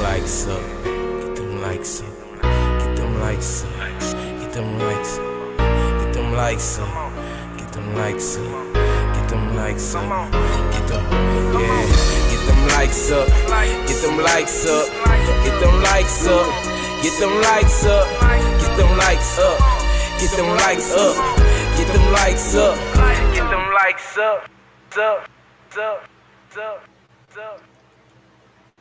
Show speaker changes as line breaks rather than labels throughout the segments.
likes up. Get them likes up. Get them likes up. Get them likes up. Get them likes up. Get them likes up. Get them likes up. Get them, yeah. Get them likes up. Get them likes up. Get them likes up. Get them likes up. Get them likes up. Get them likes up. Get them likes up. Get them likes up. Up.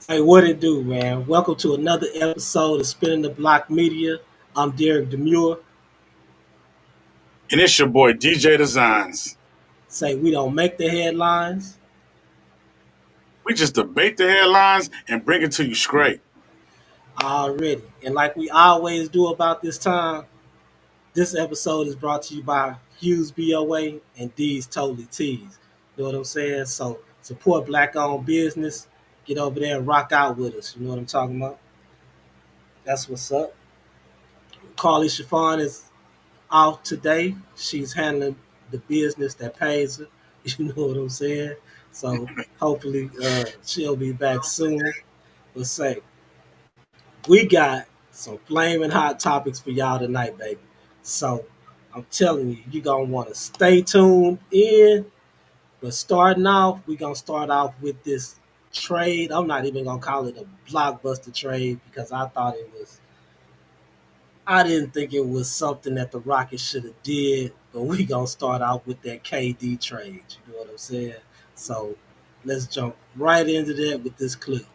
Hey, what it do, man? Welcome to another episode of Spinning the Block Media. I'm Derek Demure.
And it's your boy DJ Designs.
Say we don't make the headlines.
We just debate the headlines and bring it to you straight.
Already. And like we always do about this time, this episode is brought to you by Hughes BOA and D's Totally Tees. You know what I'm saying? So support black-owned business. Get over there and rock out with us. You know what I'm talking about? That's what's up. Carly Chiffon is out today. She's handling the business that pays her. You know what I'm saying? So hopefully she'll be back soon. But say, we got some flaming hot topics for y'all tonight, baby. So I'm telling you, you're going to want to stay tuned in. But starting off, we're going to start off with this trade. I'm not even going to call it a blockbuster trade because I didn't think it was something that the Rockets should have did. But we're going to start off with that KD trade. You know what I'm saying? So let's jump right into that with this clip.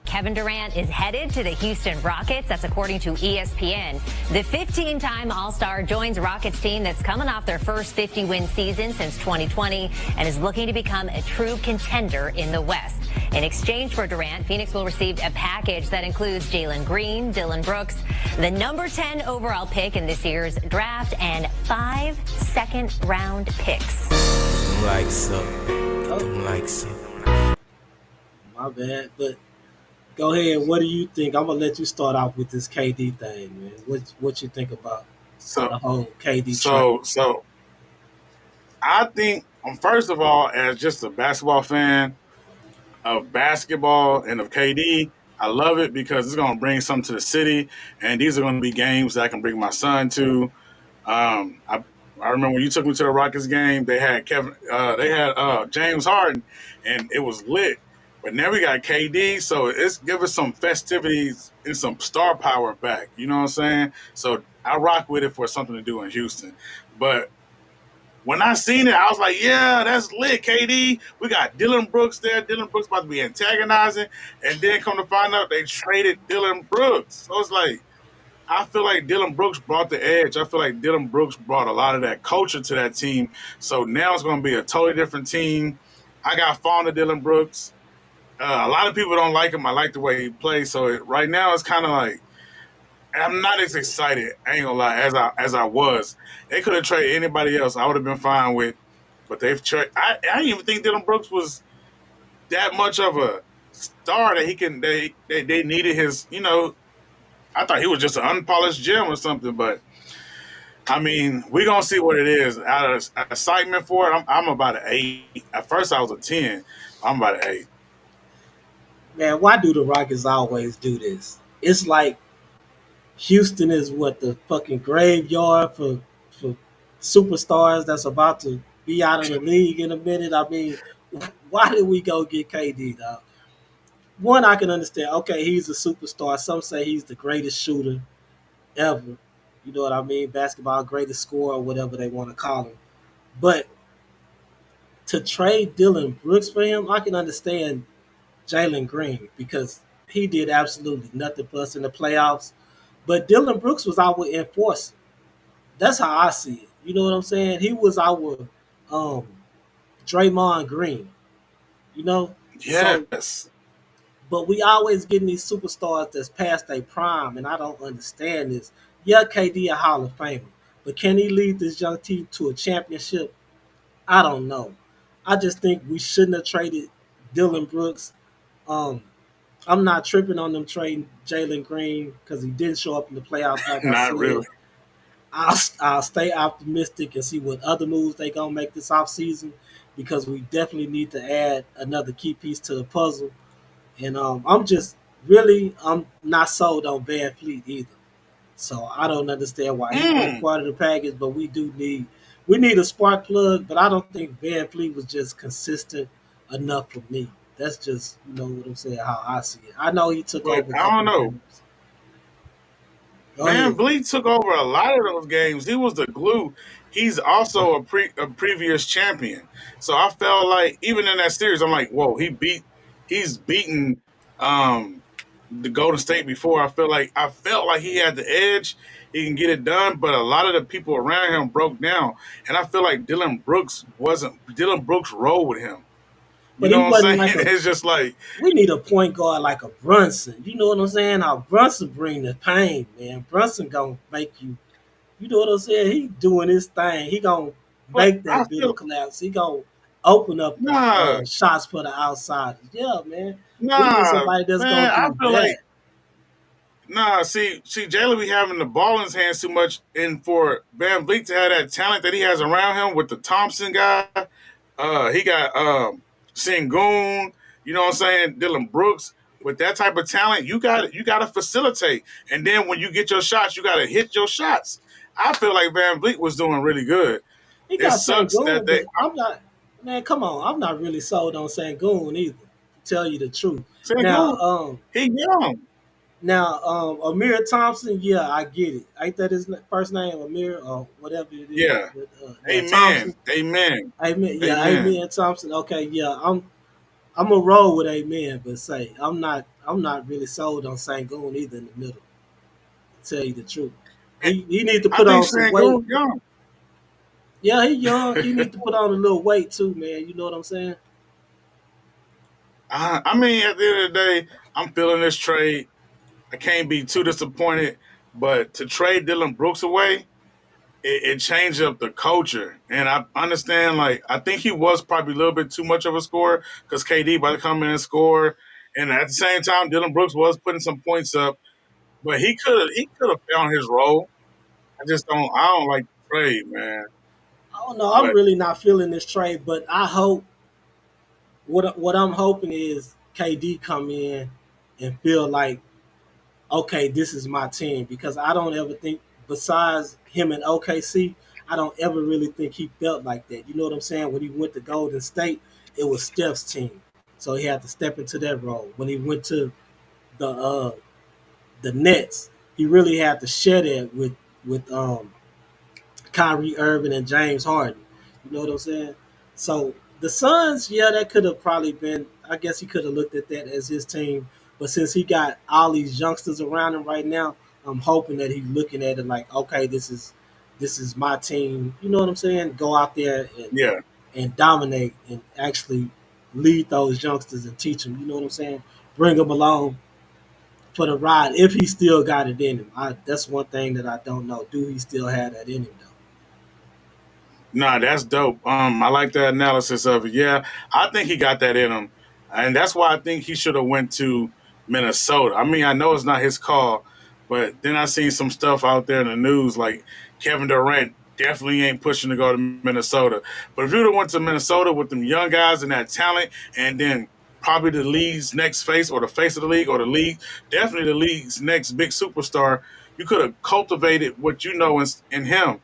Kevin Durant is headed to the Houston Rockets. That's according to ESPN. The 15-time All-Star joins a Rockets team that's coming off their first 50-win season since 2020 and is looking to become a true contender in the West. In exchange for Durant, Phoenix will receive a package that includes Jalen Green, Dillon Brooks, the number 10 overall pick in this year's draft, and 5 second-round picks.
Likes up. Get them likes up.
My bad, but go ahead. What do you think? I'm gonna let you start off with this KD thing, man. What you think about the whole KD trade?
So I think, first of all, as just a basketball fan of basketball and of KD, I love it because it's going to bring something to the city, and these are going to be games that I can bring my son to. I remember when you took me to the Rockets game, they had James Harden, and it was lit. But now we got KD, so it's give us some festivities and some star power back. You know what I'm saying? So I rock with it for something to do in Houston. But when I seen it, I was like, yeah, that's lit, KD. We got Dillon Brooks there. Dillon Brooks about to be antagonizing. And then come to find out they traded Dillon Brooks. So it's like, I feel like Dillon Brooks brought the edge. I feel like Dillon Brooks brought a lot of that culture to that team. So now it's going to be a totally different team. I got fond of Dillon Brooks. A lot of people don't like him. I like the way he plays. So right now it's kind of like I'm not as excited. I ain't gonna lie as I was. They could have traded anybody else. I would have been fine with. But they've traded. I didn't even think Dillon Brooks was that much of a star that he can. They needed his. You know, I thought he was just an unpolished gem or something. But I mean, we're gonna see what it is. Out of excitement for it, I'm about an 8. At first I was a 10. I'm about an 8.
Man, why do the Rockets always do this? It's like Houston is what, the fucking graveyard for superstars that's about to be out of the league in a minute. I mean, why did we go get KD, dog? One, I can understand. Okay, he's a superstar. Some say he's the greatest shooter ever. You know what I mean? Basketball greatest scorer, whatever they want to call him. But to trade Dillon Brooks for him, I can understand Jalen Green because he did absolutely nothing for us in the playoffs. But Dillon Brooks was our enforcer. That's how I see it. You know what I'm saying? He was our Draymond Green. You know?
Yes.
So, but we always getting these superstars that's past their prime, and I don't understand this. Yeah, KD a Hall of Famer, but can he lead this young team to a championship? I don't know. I just think we shouldn't have traded Dillon Brooks. I'm not tripping on them trading Jalen Green because he didn't show up in the playoffs. Like I
Not
said.
really.
I'll stay optimistic and see what other moves they gonna make this offseason because we definitely need to add another key piece to the puzzle. And I'm just really, I'm not sold on Van Fleet either. So I don't understand why he wasn't
Mm.
part of the package. But we need a spark plug. But I don't think Van Fleet was just consistent enough for me. That's just what I'm saying. How I see it. I know he took
But
over a
I don't
couple of
know.
games. Go
Van
ahead.
Vliet took over a lot of those games. He was the glue. He's also a previous champion. So I felt like even in that series, I'm like, whoa, he's beaten the Golden State before. I felt like he had the edge. He can get it done, but a lot of the people around him broke down. And I feel like Dylan Brooks rolled with him. You
But
know
he
what I'm
wasn't
saying?
like a.
It's just like,
We need a point guard like a Brunson. You know what I'm saying? How Brunson bring the pain, man. Brunson gonna make you. You know what I'm saying? He doing his thing. He gonna
but
make
I
that middle
feel
collapse. He gonna open up the
nah,
shots for the outsiders. Yeah, man. We need
nah,
somebody that's
man.
gonna
I
do
feel like
that.
Nah, see, Jalen be having the ball in his hands too much, and for Van Vliet to have that talent that he has around him with the Thompson guy, he got Sengun, you know what I'm saying, Dylan Brooks. With that type of talent, you got to facilitate, and then when you get your shots, you got to hit your shots. I feel like Van Vliet was doing really good.
He
It
got
sucks that
Sangoon,
they
but I'm not. Man, come on. I'm not really sold on Sangoon either. To tell you the truth. Now,
Sengun, he young,
Amir Thompson. Yeah, I get it. Ain't that his first name, Amir or whatever it is?
yeah.
But, yeah,
Amen,
Thompson.
amen,
Amen. Yeah,
amen.
Amen Thompson. Okay, yeah, I'm a roll with Amen, but say I'm not really sold on Sangoon either in the middle. To tell you the truth,
And
he need to
I
put
think
on some weight.
Sengun young.
Yeah, he young. He need to put on a little weight too, man. You know what I'm saying?
I mean, at the end of the day, I'm feeling this trade. I can't be too disappointed, but to trade Dylan Brooks away, it changed up the culture. And I understand, like, I think he was probably a little bit too much of a scorer because KD about to come in and score. And at the same time, Dylan Brooks was putting some points up, but he could have found his role. I don't like the trade, man.
I don't know. I'm
But
really not feeling this trade, but I hope what I'm hoping is KD come in and feel like, okay, this is my team, because I don't ever think, besides him and OKC, I don't ever really think he felt like that. You know what I'm saying? When he went to Golden State, it was Steph's team, so he had to step into that role. When he went to the uh, the Nets, he really had to share that with Kyrie Irving and James Harden. You know what I'm saying? So the Suns, yeah, that could have probably been. I guess he could have looked at that as his team. But since he got all these youngsters around him right now, I'm hoping that he's looking at it like, okay, this is my team. You know what I'm saying? Go out there
yeah,
and dominate and actually lead those youngsters and teach them. You know what I'm saying? Bring them along for the ride if he still got it in him. That's one thing that I don't know. Do he still have that in him though?
nah, that's dope. I like that analysis of it. Yeah, I think he got that in him, and that's why I think he should have went to Minnesota. I mean, I know it's not his call, but then I seen some stuff out there in the news like Kevin Durant definitely ain't pushing to go to Minnesota. But if you'd have went to Minnesota with them young guys and that talent, and then probably the league's next face or the face of the league or the league, definitely the league's next big superstar, you could have cultivated what you know in him.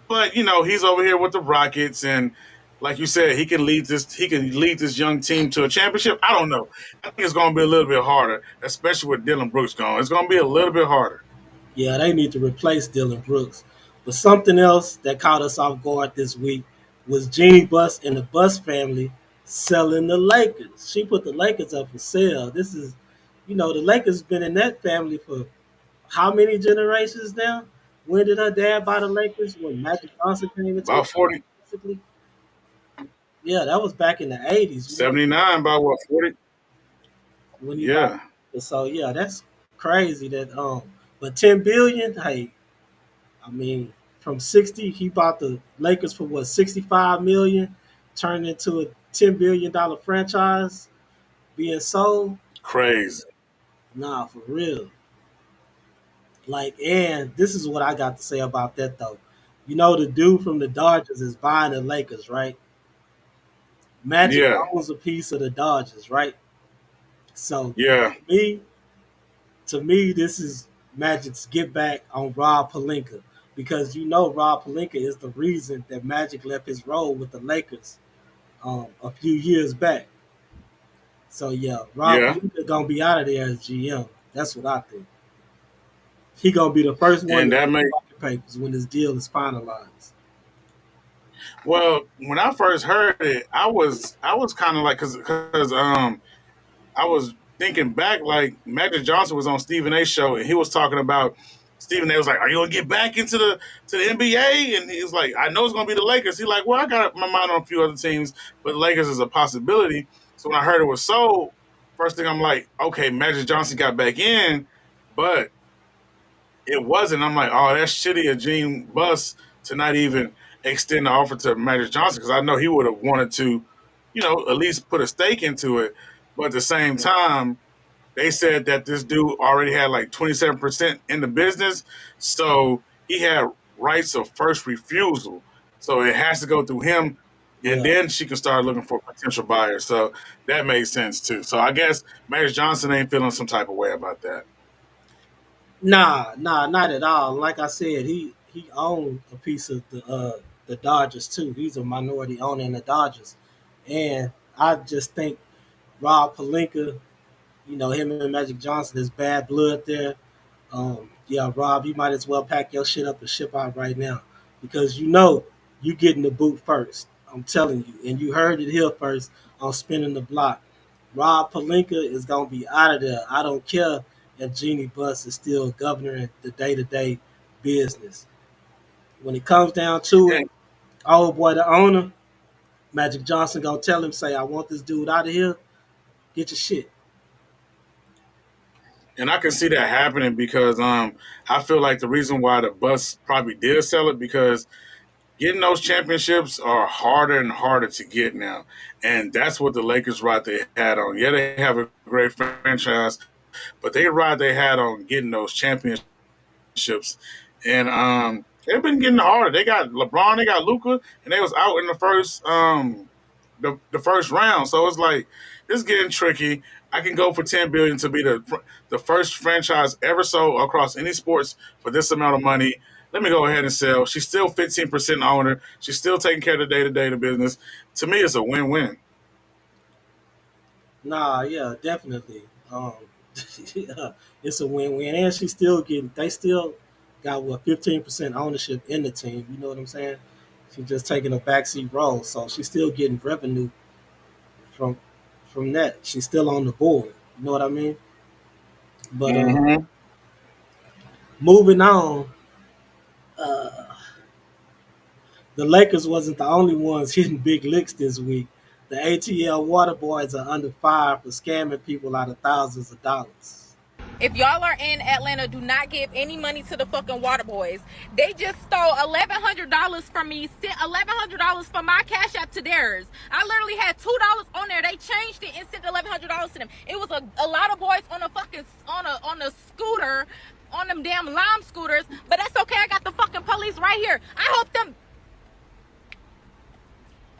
But he's over here with the Rockets, and like you said, he can lead this. He can lead this young team to a championship. I don't know. I think it's going to be a little bit harder, especially with Dylan Brooks gone. It's going to be a little bit harder.
Yeah, they need to replace Dylan Brooks. But something else that caught us off guard this week was Jeannie Buss and the Buss family selling the Lakers. She put the Lakers up for sale. This is, the Lakers been in that family for how many generations now? When did her dad buy the Lakers? When Magic Johnson came into the
About
team,
40,
basically? Yeah, that was back in the 80s,
79, about what, 40?
when he bought
Yeah,
it. So yeah, that's crazy that but 10 billion, hey, I mean, from 60, he bought the Lakers for what, 65 million, turned into a $10 billion franchise being sold.
crazy.
Nah, for real. Like, and this is what I got to say about that though. The dude from the Dodgers is buying the Lakers, right? Magic
Yeah,
owns a piece of the Dodgers, right? So
Yeah,
to me, this is Magic's get back on Rob Pelinka because you know Rob Pelinka is the reason that Magic left his role with the Lakers a few years back. So yeah, Rob
yeah,
Pelinka gonna be out of there as GM. That's what I think. He gonna be the first one
and
to
that
get the
makes
market papers when his deal is finalized.
well. When I first heard it, I was kind of like because I was thinking back, like Magic Johnson was on Stephen A. show, and he was talking about Stephen A. was like, "Are you gonna get back into the NBA?" And he was like, "I know it's gonna be the Lakers." He's like, "Well, I got my mind on a few other teams, but the Lakers is a possibility." So when I heard it was so, first thing I'm like, "Okay, Magic Johnson got back in," but it wasn't. I'm like, "Oh, that's shitty of Gene Buss to not even extend the offer to Magic Johnson because I know he would have wanted to, at least put a stake into it." But at the same time, they said that this dude already had like 27% in the business, so he had rights of first refusal. So it has to go through him, and
Yeah.
then she can start looking for potential buyers. So that made sense too. So I guess Magic Johnson ain't feeling some type of way about that.
Nah, not at all. Like I said, he owned a piece of the Dodgers too. He's a minority owner in the Dodgers, and I just think Rob Pelinka, him and Magic Johnson, is bad blood there. Yeah, Rob, you might as well pack your shit up and ship out right now because you getting the boot first. I'm telling you, and you heard it here first on spinning the block. Rob Pelinka is gonna be out of there. I don't care if Jeannie Buss is still governing the day to day business. When it comes down to it,
And,
old boy, the owner, Magic Johnson, gonna tell him, say, "I want this dude out of here. Get your shit."
and I can see that happening because I feel like the reason why the bus probably did sell it because getting those championships are harder and harder to get now. And that's what the Lakers ride they had on. Yeah, they have a great franchise, but they ride they had on getting those championships. And they've been getting harder. They got LeBron, they got Luca, and they was out in the first the first round. So it's like it's getting tricky. I can go for 10 billion to be the first franchise ever sold across any sports for this amount of money. Let me go ahead and sell. She's still 15% owner. She's still taking care of the day to day business. To me, it's a win win.
Nah, yeah, definitely. Yeah, it's a win-win, and she's still getting. They still got what 15% ownership in the team. You know what I'm saying? She's just taking a backseat role, so she's still getting revenue from that. She's still on the board. You know what I mean? But
Mm-hmm.
moving on, uh, the Lakers wasn't the only ones hitting big licks this week. The ATL Water Boys are under fire for scamming people out of thousands of dollars.
If y'all are in Atlanta, do not give any money to the fucking water boys. They just stole $1,100 from me, sent $1,100 from my cash app to theirs. I literally had $2 on there. They changed it and sent $1,100 to them. It was a lot of boys on a fucking on a scooter, on them damn lime scooters. But that's okay. I got the fucking police right here. I hope them.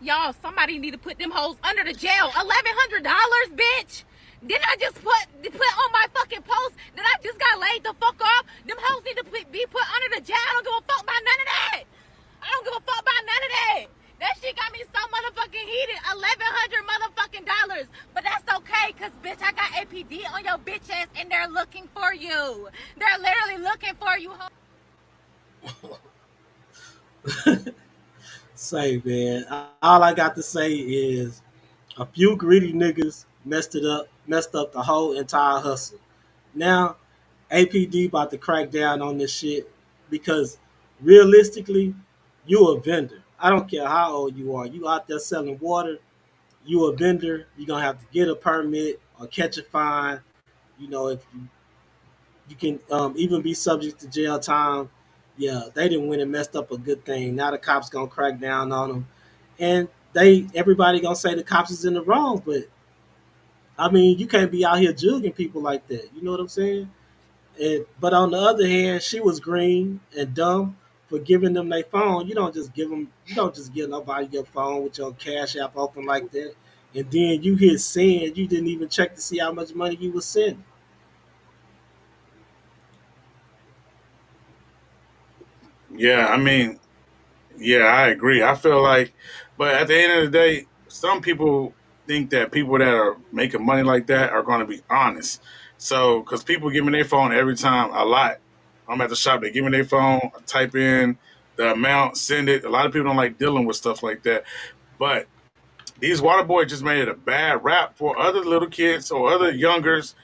Y'all, somebody need to put them hoes under the jail. $1,100, bitch. Didn't I just put on my fucking post that I just got laid the fuck off? Them hoes need to be put under the jail. I don't give a fuck about none of that. I don't give a fuck about none of that. That shit got me so motherfucking heated. 1,100 motherfucking dollars. But that's okay, cause bitch, I got APD on your bitch ass and they're looking for you. They're literally looking for you.
Say, man, all I got to say is a few greedy niggas messed up the whole entire hustle. Now, APD about to crack down on this shit because realistically, you a vendor. I don't care how old you are. You out there selling water, you a vendor. You're gonna have to get a permit or catch a fine. If you can even be subject to jail time. Yeah, they didn't win and messed up a good thing. Now the cops gonna crack down on them, and everybody gonna say the cops is in the wrong. But I mean, you can't be out here jugging people like that. You know what I'm saying? But on the other hand, she was green and dumb for giving them their phone. You don't just give them. You don't just give nobody your phone with your cash app open like that. and then you hit send, you didn't even check to see how much money you was sending.
Yeah, I mean, yeah, I agree. I feel like, but at the end of the day, some people think that people that are making money like that are going to be honest. So, because people give me their phone every time, a lot. I'm at the shop, they give me their phone, I type in the amount, send it. A lot of people don't like dealing with stuff like that. But these water boys just made it a bad rap for other little kids or other youngsters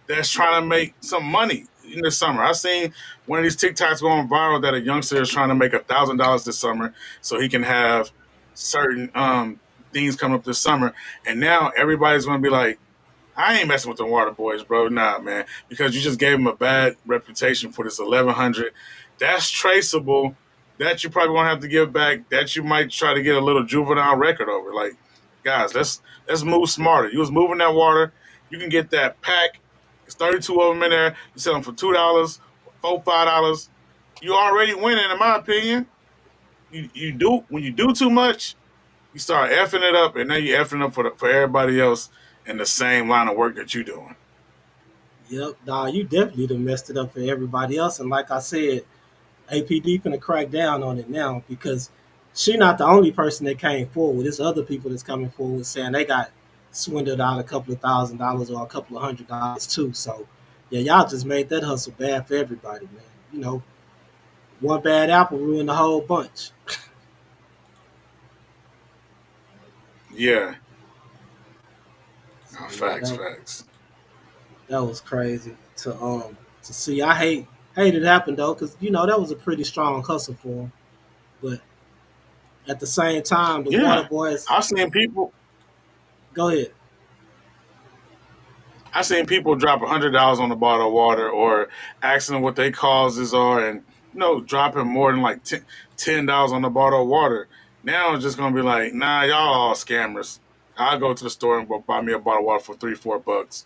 that's trying to make some money in the summer. I seen one of these TikToks going viral that a youngster is trying to make $1,000 this summer so he can have certain things coming up this summer. And now everybody's going to be like, I ain't messing with the water boys, bro. Nah, man, because you just gave them a bad reputation for this 1100. That's traceable. That you probably won't have to give back. That you might try to get a little juvenile record over. Like, guys, let's move smarter. You was moving that water. You can get that pack. It's 32 of them in there. You sell them for $2, $4, $5. You already winning, in my opinion. You do when you do too much, you start effing it up, and then you effing up for everybody else in the same line of work that you're doing.
Yep, nah, you definitely done messed it up for everybody else. And like I said, APD finna crack down on it now because she not the only person that came forward. There's other people that's coming forward saying they got swindled out a couple of $1,000s or a couple of $100s too. So yeah, y'all just made that hustle bad for everybody, man. You know, one bad apple ruined the whole bunch.
Yeah.
So
Oh,
yeah,
facts, facts.
that was crazy to see. I hate it happened though, because you know that was a pretty strong hustle for him. But at the same time, the Water
Yeah.
Boys.
I've seen people
Go ahead.
I've seen people drop $100 on a bottle of water or asking what their causes are and dropping more than like $10 on a bottle of water. Now it's just gonna be like, nah, y'all all scammers. I'll go to the store and go buy me a bottle of water for $3, $4.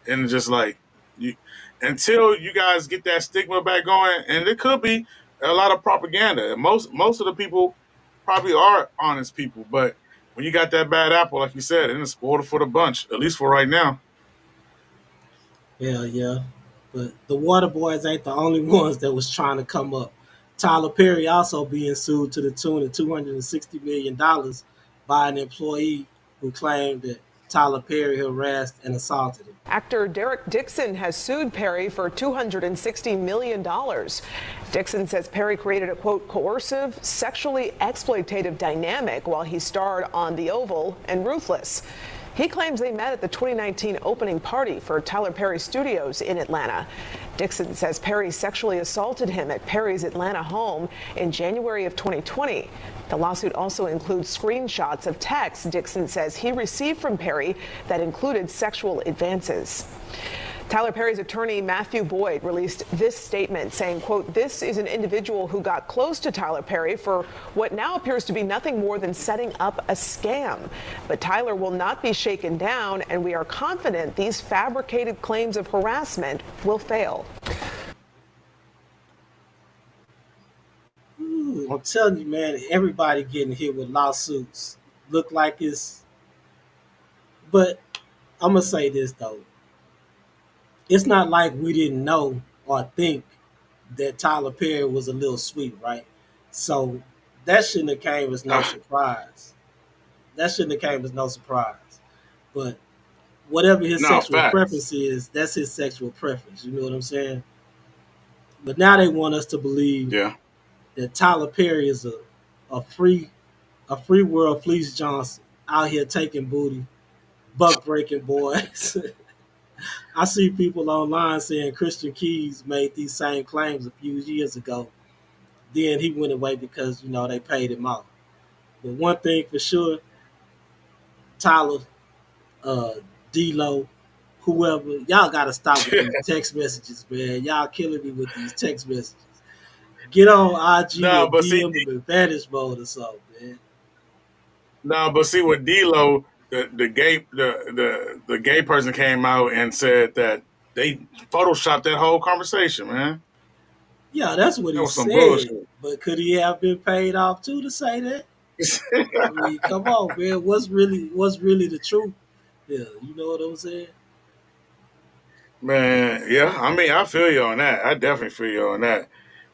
And just like you until you guys get that stigma back going, and it could be a lot of propaganda. Most of the people probably are honest people, but when you got that bad apple, like you said, and it's spoiled for the bunch, at least for right now.
Hell yeah. But the Water Boys ain't the only ones that was trying to come up. Tyler Perry also being sued to the tune of $260 million by an employee who claimed that Tyler Perry harassed and assaulted him.
Actor Derek Dixon has sued Perry for $260 million. Dixon says Perry created a, quote, coercive, sexually exploitative dynamic while he starred on The Oval and Ruthless. He claims they met at the 2019 opening party for Tyler Perry Studios in Atlanta. Dixon says Perry sexually assaulted him at Perry's Atlanta home in January of 2020. The lawsuit also includes screenshots of texts Dixon says he received from Perry that included sexual advances. Tyler Perry's attorney, Matthew Boyd, released this statement saying, quote, this is an individual who got close to Tyler Perry for what now appears to be nothing more than setting up a scam. But Tyler will not be shaken down, and we are confident these fabricated claims of harassment will fail.
Ooh, I'm telling you, man, everybody getting hit with lawsuits. Look like it's. But I'm going to say this, though. It's not like we didn't know or think that Tyler Perry was a little sweet, right? So that shouldn't have came as no surprise. That shouldn't have came as no surprise. But whatever his
No,
sexual
facts.
preference is, that's his sexual preference. You know what I'm saying? But now they want us to believe
Yeah.
that Tyler Perry is a free world Fleece Johnson out here taking booty, buck breaking boys. I see people online saying Christian Keys made these same claims a few years ago. Then he went away because they paid him off. But one thing for sure, Tyler, uh, D-Lo, whoever, y'all got to stop with these text messages, man. Y'all killing me with these text messages. Get on IG
no,
and
but see,
DM them in vanish mode or something, man.
no, but see with D'Lo, the gay person came out and said that they photoshopped that whole conversation, man.
Yeah, that's what
That
he
was some
said.
bullshit.
But could he have been paid off too to say that? I mean, come on, man. What's really the truth? Yeah, you know what I'm saying?
Man, yeah. I mean, I feel you on that. I definitely feel you on that.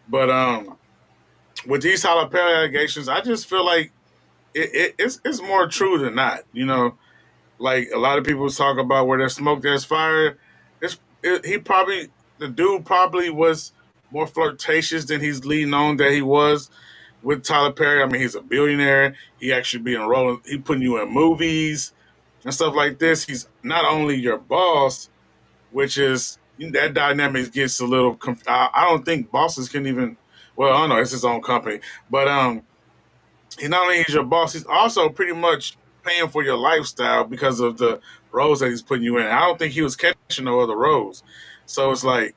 But with these Tyler Perry allegations, I just feel like it's more true than not. Like a lot of people talk about where there's smoke, there's fire. He probably the dude probably was more flirtatious than he's leading on that he was with Tyler Perry. I mean, he's a billionaire. He actually be enrolling. He putting you in movies and stuff like this. He's not only your boss, which is that dynamic gets a little. I don't think bosses can even. Well, I don't know. It's his own company, but he not only is your boss, he's also pretty much paying for your lifestyle because of the roles that he's putting you in. I don't think he was catching no other roles. So it's like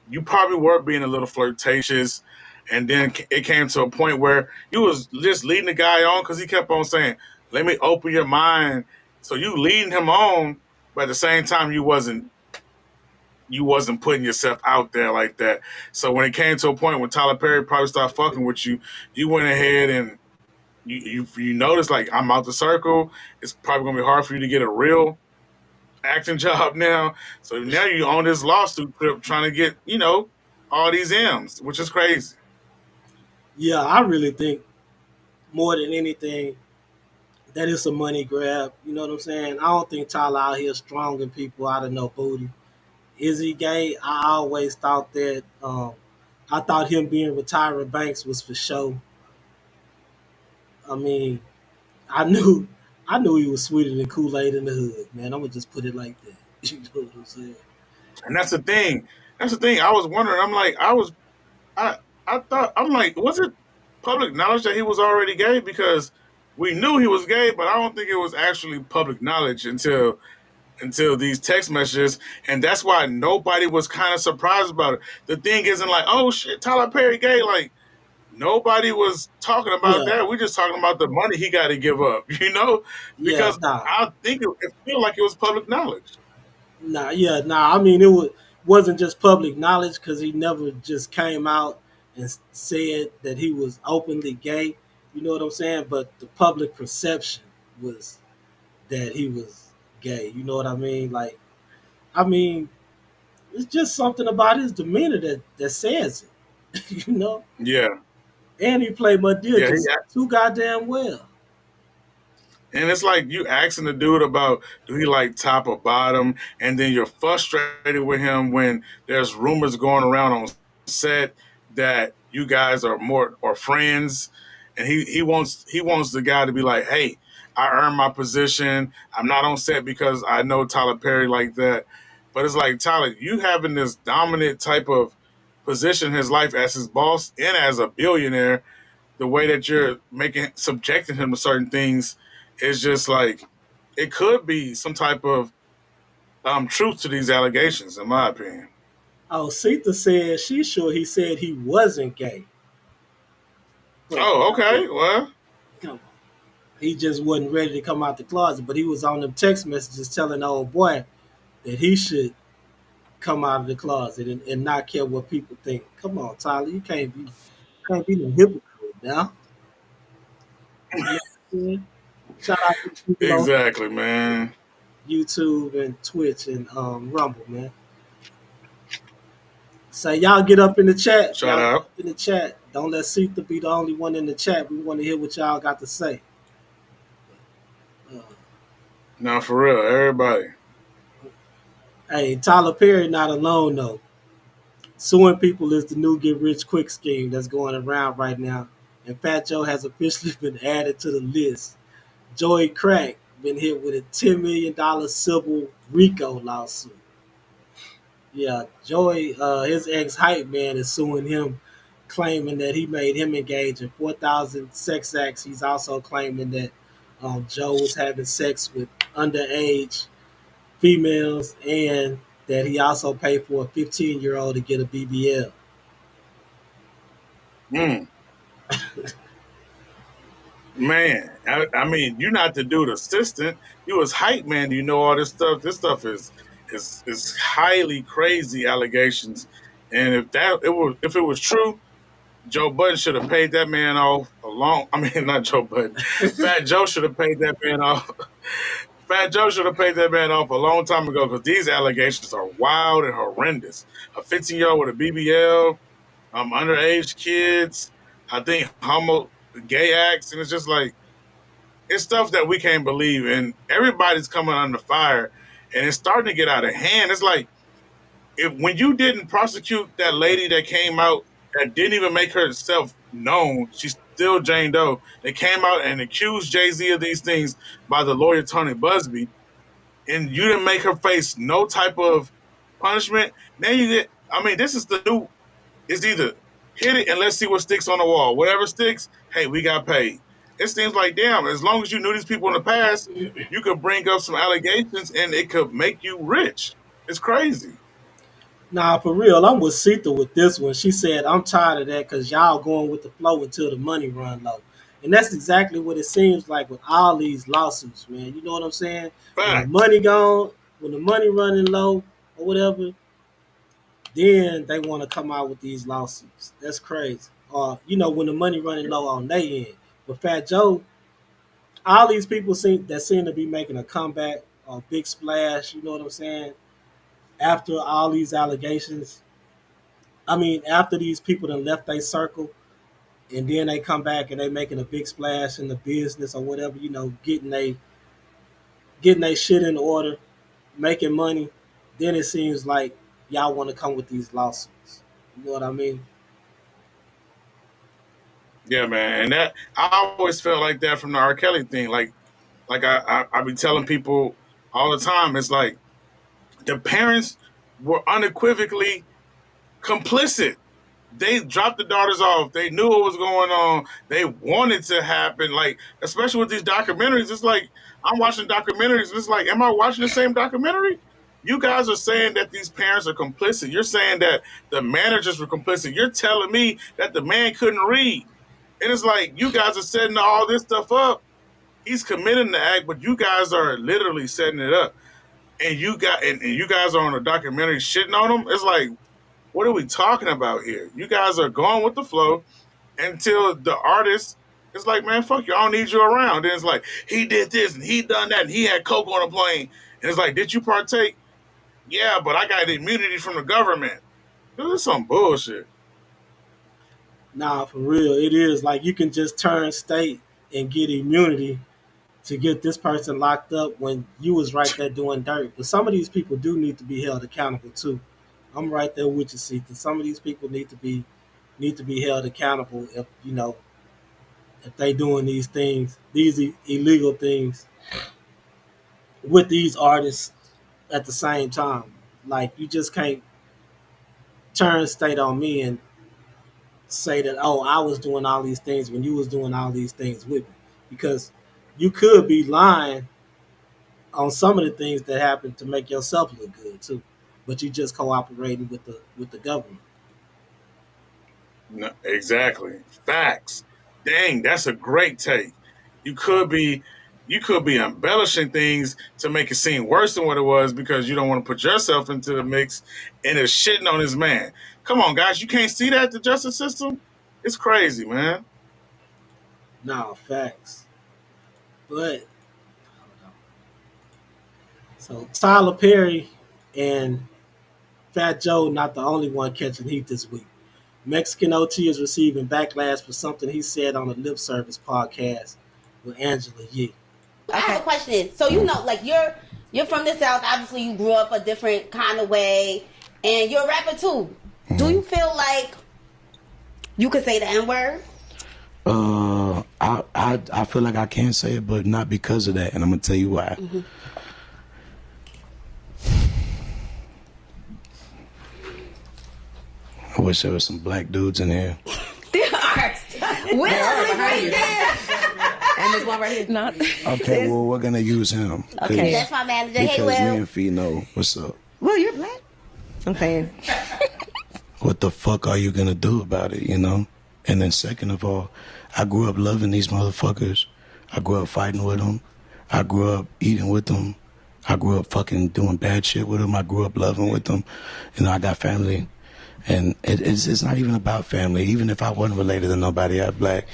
you probably were being a little flirtatious, and then it came to a point where you was just leading the guy on because he kept on saying, "Let me open your mind." So you leading him on, but at the same time you wasn't putting yourself out there like that. So when it came to a point when Tyler Perry probably started fucking with you, you went ahead and you notice like I'm out the circle. It's probably gonna be hard for you to get a real acting job now. So now you on this lawsuit trip trying to get all these M's, which is crazy.
Yeah, I really think more than anything that it's a money grab. You know what I'm saying? I don't think Tyler out here stronging people out of no booty. Is he gay? I always thought that. I thought him being with Tyra Banks was for show. I mean, I knew, I knew he was sweeter than Kool Aid in the hood. Man, I'm gonna just put it like that. You know what I'm saying?
And that's the thing. That's the thing. I was wondering. I'm like, I I thought I'm like, was it public knowledge that he was already gay? Because we knew he was gay, but I don't think it was actually public knowledge until these text messages, and that's why nobody was kind of surprised about it. The thing isn't like, oh shit, Tyler Perry gay. Like nobody was talking about
Yeah,
that. We're just talking about the money he got to give up,
yeah,
because
nah,
I think it feel like it was public knowledge.
nah. I mean, wasn't just public knowledge because he never just came out and said that he was openly gay. You know what I'm saying? But the public perception was that he was gay. You know what I mean? Like, I mean, it's just something about his demeanor that says it. You know,
Yeah,
and he played Madea
yeah.
just too goddamn well.
And it's like you asking the dude about do he like top or bottom, and then you're frustrated with him when there's rumors going around on set that you guys are more or friends, and he wants the guy to be like, hey, I earned my position. I'm not on set because I know Tyler Perry like that. But it's like Tyler, you having this dominant type of position in his life as his boss and as a billionaire, the way that you're making subjecting him to certain things is just like it could be some type of truth to these allegations, in my opinion.
Oh, Sita said she's sure he said he wasn't gay, but
Oh, okay. Well,
come on, he just wasn't ready to come out the closet. But he was on them text messages telling the old boy that he should come out of the closet and not care what people think. Come on, Tyler, you can't be no hypocrite now. You know what I'm saying? Shout out to the people on
exactly, man.
YouTube and Twitch and Rumble, man. Say y'all get up in the chat.
Shout
Y'all get
out.
up in the chat. Don't let Sita be the only one in the chat. We want to hear what y'all got to say. Uh,
Now, for real, everybody.
hey, Tyler Perry not alone though. Suing people is the new get rich quick scheme that's going around right now. And Fat Joe has officially been added to the list. Joey Crack been hit with a $10 million civil RICO lawsuit. Yeah, Joey, his ex hype man is suing him, claiming that he made him engage in 4,000 sex acts. He's also claiming that Joe was having sex with underage females and that he also paid for a 15-year-old to get a BBL.
Mm, man, I mean, you're not the dude assistant. You was hype man. You know all this stuff. This stuff is highly crazy allegations. And if it was true, Joe Budden should have paid that man off a long. I mean, not Joe Budden. Fat Joe should have paid that man off. Fat Joe should have paid that man off a long time ago because these allegations are wild and horrendous. A 15-year-old with a BBL, underage kids, I think gay acts, and it's just like, it's stuff that we can't believe, and everybody's coming under fire, and it's starting to get out of hand. It's like, when you didn't prosecute that lady that came out that didn't even make herself known, she's still Jane Doe. They came out and accused Jay-Z of these things by the lawyer Tony Busby, and you didn't make her face no type of punishment. Now you get, I mean, this is the new, it's either hit it and let's see what sticks on the wall. Whatever sticks, hey, we got paid. It seems like, damn, as long as you knew these people in the past, you could bring up some allegations and it could make you rich. It's crazy.
Nah, for real, I'm with Sita with this one. She said, I'm tired of that because y'all going with the flow until the money run low. And that's exactly what it seems like with all these lawsuits, man. You know what I'm saying? When the money gone, when the money running low or whatever, then they want to come out with these lawsuits. That's crazy. Or, when the money running low on their end. But Fat Joe, all these people seem to be making a comeback, a big splash, you know what I'm saying? After all these allegations, after these people done left their circle, and then they come back and they making a big splash in the business or whatever, getting they shit in order, making money, then it seems like y'all want to come with these lawsuits. You know what I mean?
Yeah, man, and that I always felt like that from the R. Kelly thing. Like I be telling people all the time, it's like the parents were unequivocally complicit. They dropped the daughters off. They knew what was going on. They wanted to happen. Like, especially with these documentaries, it's like I'm watching documentaries. And it's like, am I watching the same documentary? You guys are saying that these parents are complicit. You're saying that the managers were complicit. You're telling me that the man couldn't read. And it's like, you guys are setting all this stuff up. He's committing the act, but you guys are literally setting it up. And you guys are on a documentary shitting on him. It's like, what are we talking about here? You guys are going with the flow until the artist is like, man, fuck you, I don't need you around. Then it's like, he did this and he done that and he had coke on a plane. And it's like, did you partake? Yeah, but I got immunity from the government. This is some bullshit.
Nah, for real. It is like you can just turn state and get immunity to get this person locked up when you was right there doing dirt. But some of these people do need to be held accountable too. I'm right there with you, Sita. Some of these people need to be held accountable if they doing these things, these illegal things with these artists at the same time. Like, you just can't turn state on me and say that, oh, I was doing all these things when you was doing all these things with me, because you could be lying on some of the things that happened to make yourself look good too, but you just cooperating with the government.
No, exactly. Facts. Dang, that's a great take. You could be embellishing things to make it seem worse than what it was because you don't want to put yourself into the mix and it's shitting on this man. Come on, guys, you can't see that, the justice system? It's crazy, man.
No, facts. But so Tyler Perry and Fat Joe not the only one catching heat this week. Mexican OT is receiving backlash for something he said on a lip service podcast with Angela Yee.
I have a question. So like you're from the South. Obviously, you grew up a different kind of way, and you're a rapper too. Mm-hmm. Do you feel like you could say the N-word?
I feel like I can say it, but not because of that, and I'm gonna tell you why. Mm-hmm. I wish there was some black dudes in here.
There are. Will is right there.
And this one right here is not.
Okay, well, we're gonna use him.
Okay, that's my manager. Hey, Will.
Because me and Fee know what's up.
Well, you're black. I'm saying.
What the fuck are you gonna do about it, And then second of all, I grew up loving these motherfuckers. I grew up fighting with them. I grew up eating with them. I grew up fucking doing bad shit with them. I grew up loving with them. I got family. And it's not even about family. Even if I wasn't related to nobody out black,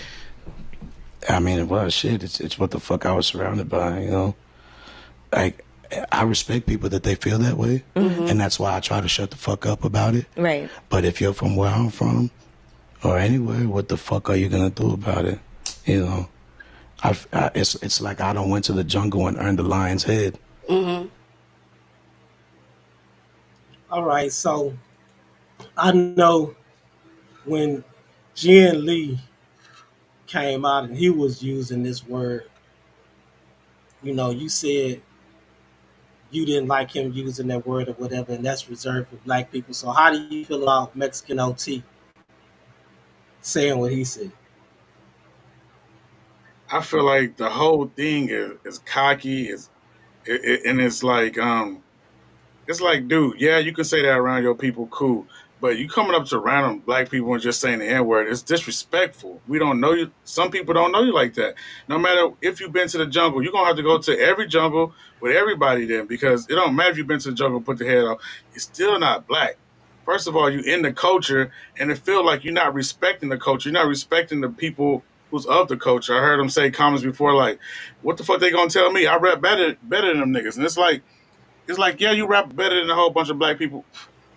I mean, it was shit. It's what the fuck I was surrounded by. You know, like I respect people that they feel that way, and that's why I try to shut the fuck up about it.
Right.
But if you're from where I'm from or anywhere, what the fuck are you gonna do about it? You know, it's like I don't went to the jungle and earned the lion's head.
All right, so I know when Jen Lee came out and he was using this word, you said you didn't like him using that word or whatever, and that's reserved for black people. So how do you feel about Mexican OT saying what he said?
I feel like the whole thing is cocky, and it's like, dude, yeah, you can say that around your people, cool. But you coming up to random black people and just saying the N word, it's disrespectful. We don't know you. Some people don't know you like that. No matter if you've been to the jungle, you're going to have to go to every jungle with everybody then, because it don't matter if you've been to the jungle and put the head off. You're still not black. First of all, you in the culture, and it feel like you're not respecting the culture. You're not respecting the people who's of the culture. I heard them say comments before like, what the fuck they going to tell me? I rap better than them niggas. And it's like, yeah, you rap better than a whole bunch of black people,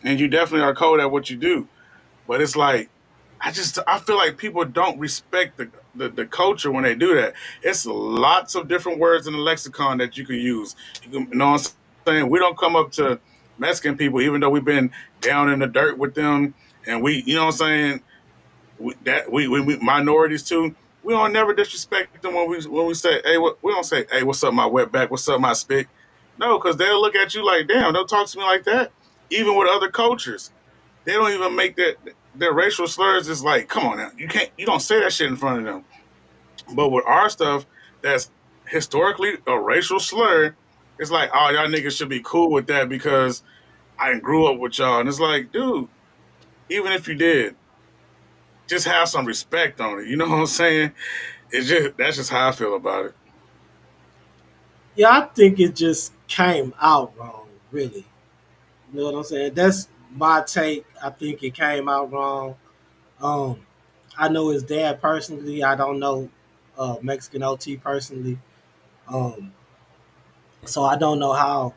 and you definitely are cold at what you do. But it's like, I feel like people don't respect the culture when they do that. It's lots of different words in the lexicon that you can use. You know what I'm saying? We don't come up to Mexican people, even though we've been down in the dirt with them, and you know what I'm saying? We minorities too. We don't never disrespect them when we say, hey, we don't say, hey, what's up, my wetback? What's up, my spick? No, because they'll look at you like, damn, don't talk to me like that. Even with other cultures, they don't even make their racial slurs. Is like, come on now, you don't say that shit in front of them. But with our stuff, that's historically a racial slur. It's like, oh, y'all niggas should be cool with that because I grew up with y'all, and it's like, dude, even if you did, just have some respect on it. You know what I'm saying? That's just how I feel about it.
Yeah, I think it just came out wrong, really. You know what I'm saying? That's my take. I think it came out wrong. Um, I know his dad personally. I don't know Mexican OT personally. Um, so I don't know how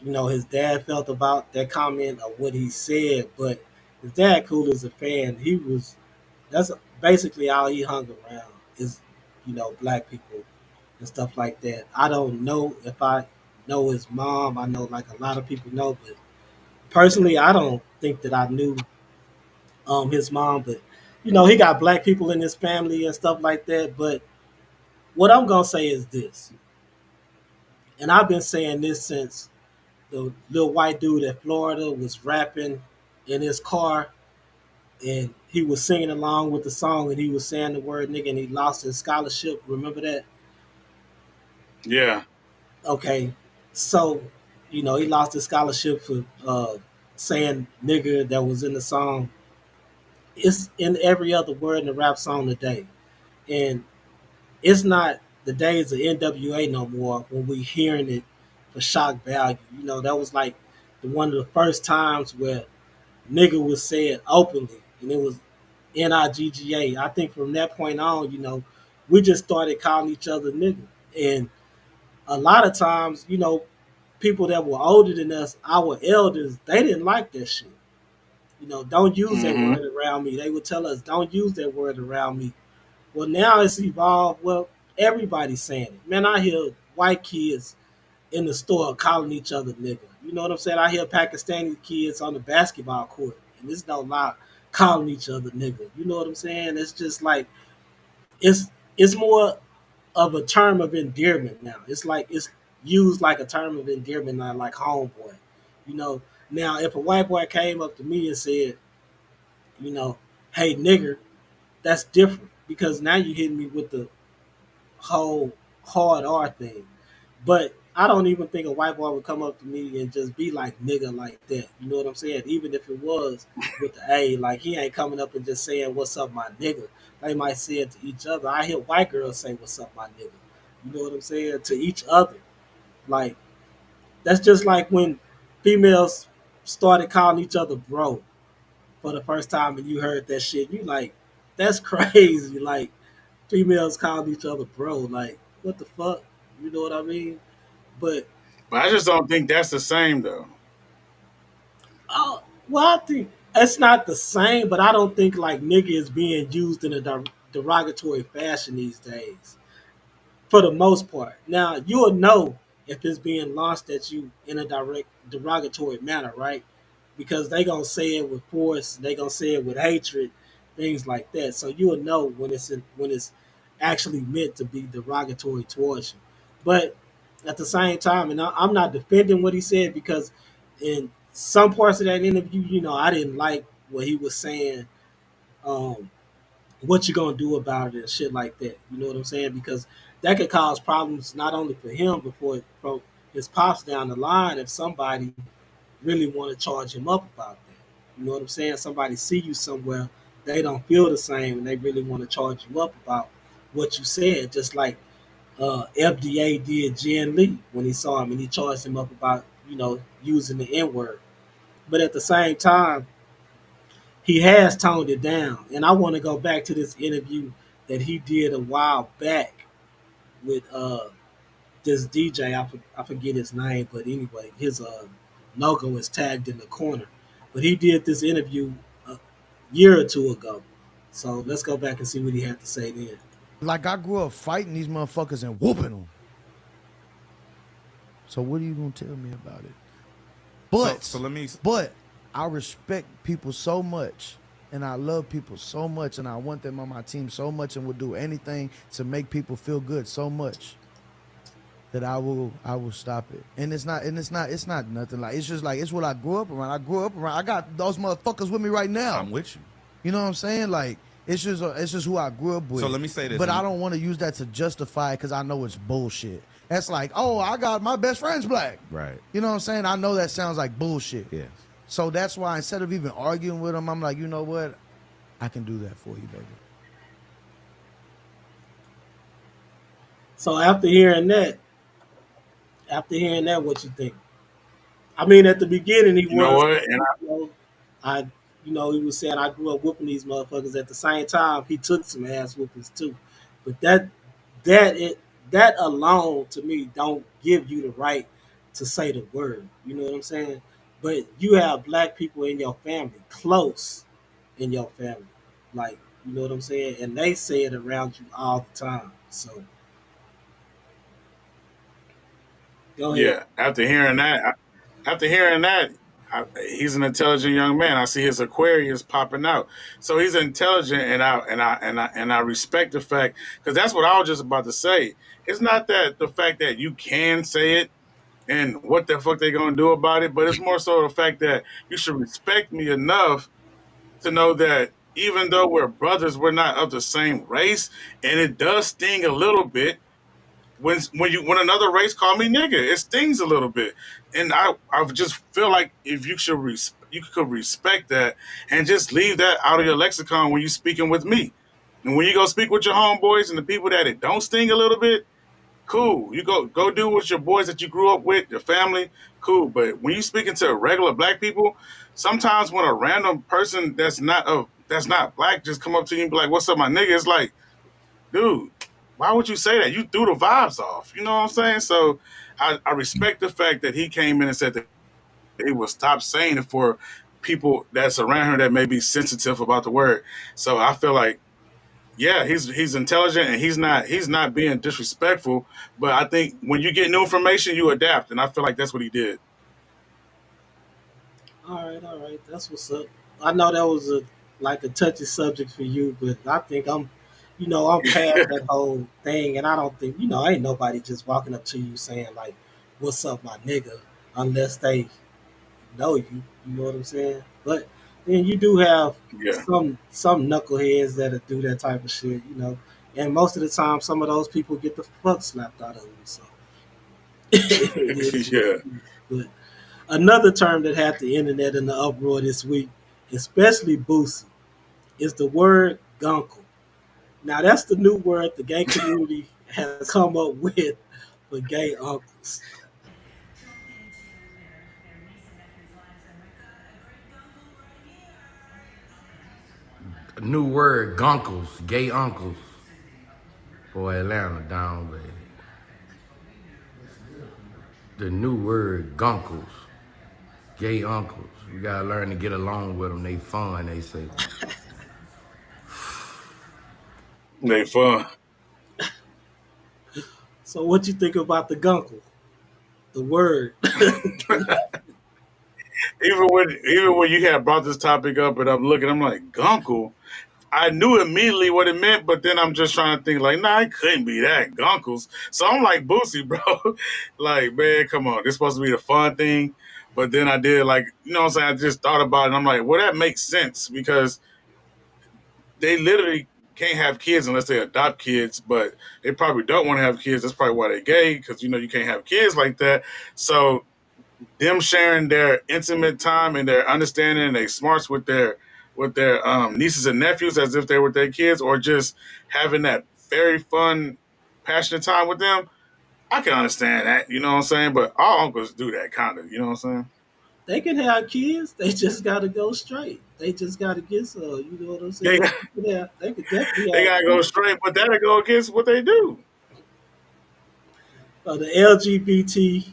his dad felt about that comment or what he said. But his dad, cool as a fan, that's basically all he hung around is black people and stuff like that. I don't know if I know his mom. I know like a lot of people know, but personally, I don't think that I knew his mom. But he got black people in his family and stuff like that. But what I'm gonna say is this, and I've been saying this since the little white dude at Florida was rapping in his car and he was singing along with the song and he was saying the word nigga and he lost his scholarship. Remember that?
Yeah.
Okay. So, he lost his scholarship for saying nigga that was in the song. It's in every other word in the rap song today. And it's not the days of NWA no more when we hearing it for shock value. That was like one of the first times where nigga was said openly, and it was NIGGA. I think from that point on, we just started calling each other nigga. And a lot of times, people that were older than us, our elders, they didn't like that shit. Don't use that
Mm-hmm.
word around me. They would tell us, don't use that word around me. Well, now it's evolved. Well, everybody's saying it. Man, I hear white kids in the store calling each other nigga. You know what I'm saying? I hear Pakistani kids on the basketball court, and it's no lie, calling each other nigga. You know what I'm saying? It's just like it's it's more of a term of endearment now. It's like it's used like a term of endearment now, like homeboy. You know. Now, if a white boy came up to me and said, you know, hey nigger, that's different because now you hitting me with the whole hard R thing. But I don't even think a white boy would come up to me and just be like nigga like that. You know what I'm saying? Even if it was with the A, like he ain't coming up and just saying what's up my nigga. They might say it to each other. I hear white girls say what's up my nigga. You know what I'm saying? To each other. Like that's just like when females started calling each other bro for the first time and you heard that shit. You like, that's crazy. Like females calling each other bro. Like, what the fuck? You know what I mean? But
But I just don't think that's the same though.
oh, well, I think it's not the same. But I don't think like nigga is being used in a derogatory fashion these days, for the most part. Now you'll know if it's being launched at you in a direct derogatory manner, right? Because they gonna say it with force, they gonna say it with hatred, things like that. So you'll know when it's actually meant to be derogatory towards you. But at the same time, and I'm not defending what he said because in some parts of that interview, I didn't like what he was saying. Um, what you gonna do about it and shit like that. You know what I'm saying? Because that could cause problems not only for him but for his pops down the line if somebody really want to charge him up about that. You know what I'm saying? Somebody see you somewhere, they don't feel the same, and they really want to charge you up about what you said. Just like FDA did Jen Lee when he saw him and he charged him up about using the N word. But at the same time, he has toned it down. And I want to go back to this interview that he did a while back with this DJ. I forget his name, but anyway, his logo is tagged in the corner. But he did this interview a year or two ago. So let's go back and see what he had to say then.
Like, I grew up fighting these motherfuckers and whooping them. So what are you going to tell me about it? But I respect people so much, and I love people so much, and I want them on my team so much, and will do anything to make people feel good so much that I will stop it. And it's not nothing like, it's just like, it's what I grew up around. I got those motherfuckers with me right now.
I'm with you.
You know what I'm saying? Like, it's just who I grew up with.
So let me say this.
But I don't want to use that to justify it because I know it's bullshit. That's like, oh, I got my best friend's black.
Right.
You know what I'm saying? I know that sounds like bullshit.
Yes.
So that's why instead of even arguing with him, I'm like, you know what? I can do that for you, baby.
So after hearing that, what you think? I mean, at the beginning, he
You know
was,
what? And
he was saying I grew up whooping these motherfuckers. At the same time, he took some ass whoopings too. But that alone to me don't give you the right to say the word. You know what I'm saying? But you have black people in your family, close in your family, like you know what I'm saying, and they say it around you all the time. So go ahead.
yeah, after hearing that, he's an intelligent young man. I see his Aquarius popping out, so he's intelligent, and I respect the fact, because that's what I was just about to say. It's not that the fact that you can say it and what the fuck they gonna do about it, but it's more so the fact that you should respect me enough to know that even though we're brothers, we're not of the same race, and it does sting a little bit when another race call me nigga. It stings a little bit, and I just feel like if you could respect that and just leave that out of your lexicon when you speaking with me, and when you go speak with your homeboys and the people that it don't sting a little bit. Cool. You go do with your boys that you grew up with, your family, cool. But when you speaking to regular black people, sometimes when a random person that's not black just come up to you and be like, "What's up, my nigga?" It's like, dude, why would you say that? You threw the vibes off. You know what I'm saying? So I respect the fact that he came in and said that he will stop saying it for people that's around her that may be sensitive about the word. So I feel like, yeah, he's intelligent and he's not being disrespectful. But I think when you get new information, you adapt, and I feel like that's what he did.
All right, that's what's up. I know that was a touchy subject for you, but I think I'm past that whole thing, and I don't think ain't nobody just walking up to you saying like, "What's up, my nigga," unless they know you. You know what I'm saying? But then you do have
Yeah,
some knuckleheads that'll do that type of shit. And most of the time, some of those people get the fuck slapped out of them. So it is what
yeah.
it is. But another term that had the internet in the uproar this week, especially Boosie, is the word gunkle. Now that's the new word the gay community has come up with for gay uncles.
New word, gunkles, gay uncles.
Boy, Atlanta down, baby. The new word, gunkles. Gay uncles. We gotta learn to get along with them. They fun, they say.
They fun.
So what you think about the gunkle? The word.
Even when you had brought this topic up and I'm looking, I'm like, gunkle. I knew immediately what it meant, but then I'm just trying to think like, nah, it couldn't be that gunkles. So I'm like, Boosie, bro, like, man, come on, this supposed to be the fun thing. But then I did like, you know what I'm saying? I just thought about it and I'm like, well, that makes sense because they literally can't have kids unless they adopt kids, but they probably don't want to have kids. That's probably why they're gay, because you know you can't have kids like that. So them sharing their intimate time and their understanding and their smarts with their nieces and nephews as if they were their kids, or just having that very fun, passionate time with them. I can understand that, you know what I'm saying? But all uncles do that kind of, you know what I'm saying?
They can have kids. They just got to go straight. They just got to get some. You know what I'm
They,
saying? Yeah, they could definitely
they
have
gotta go
kids.
straight, but that'll go against what they do.
The LGBTQZ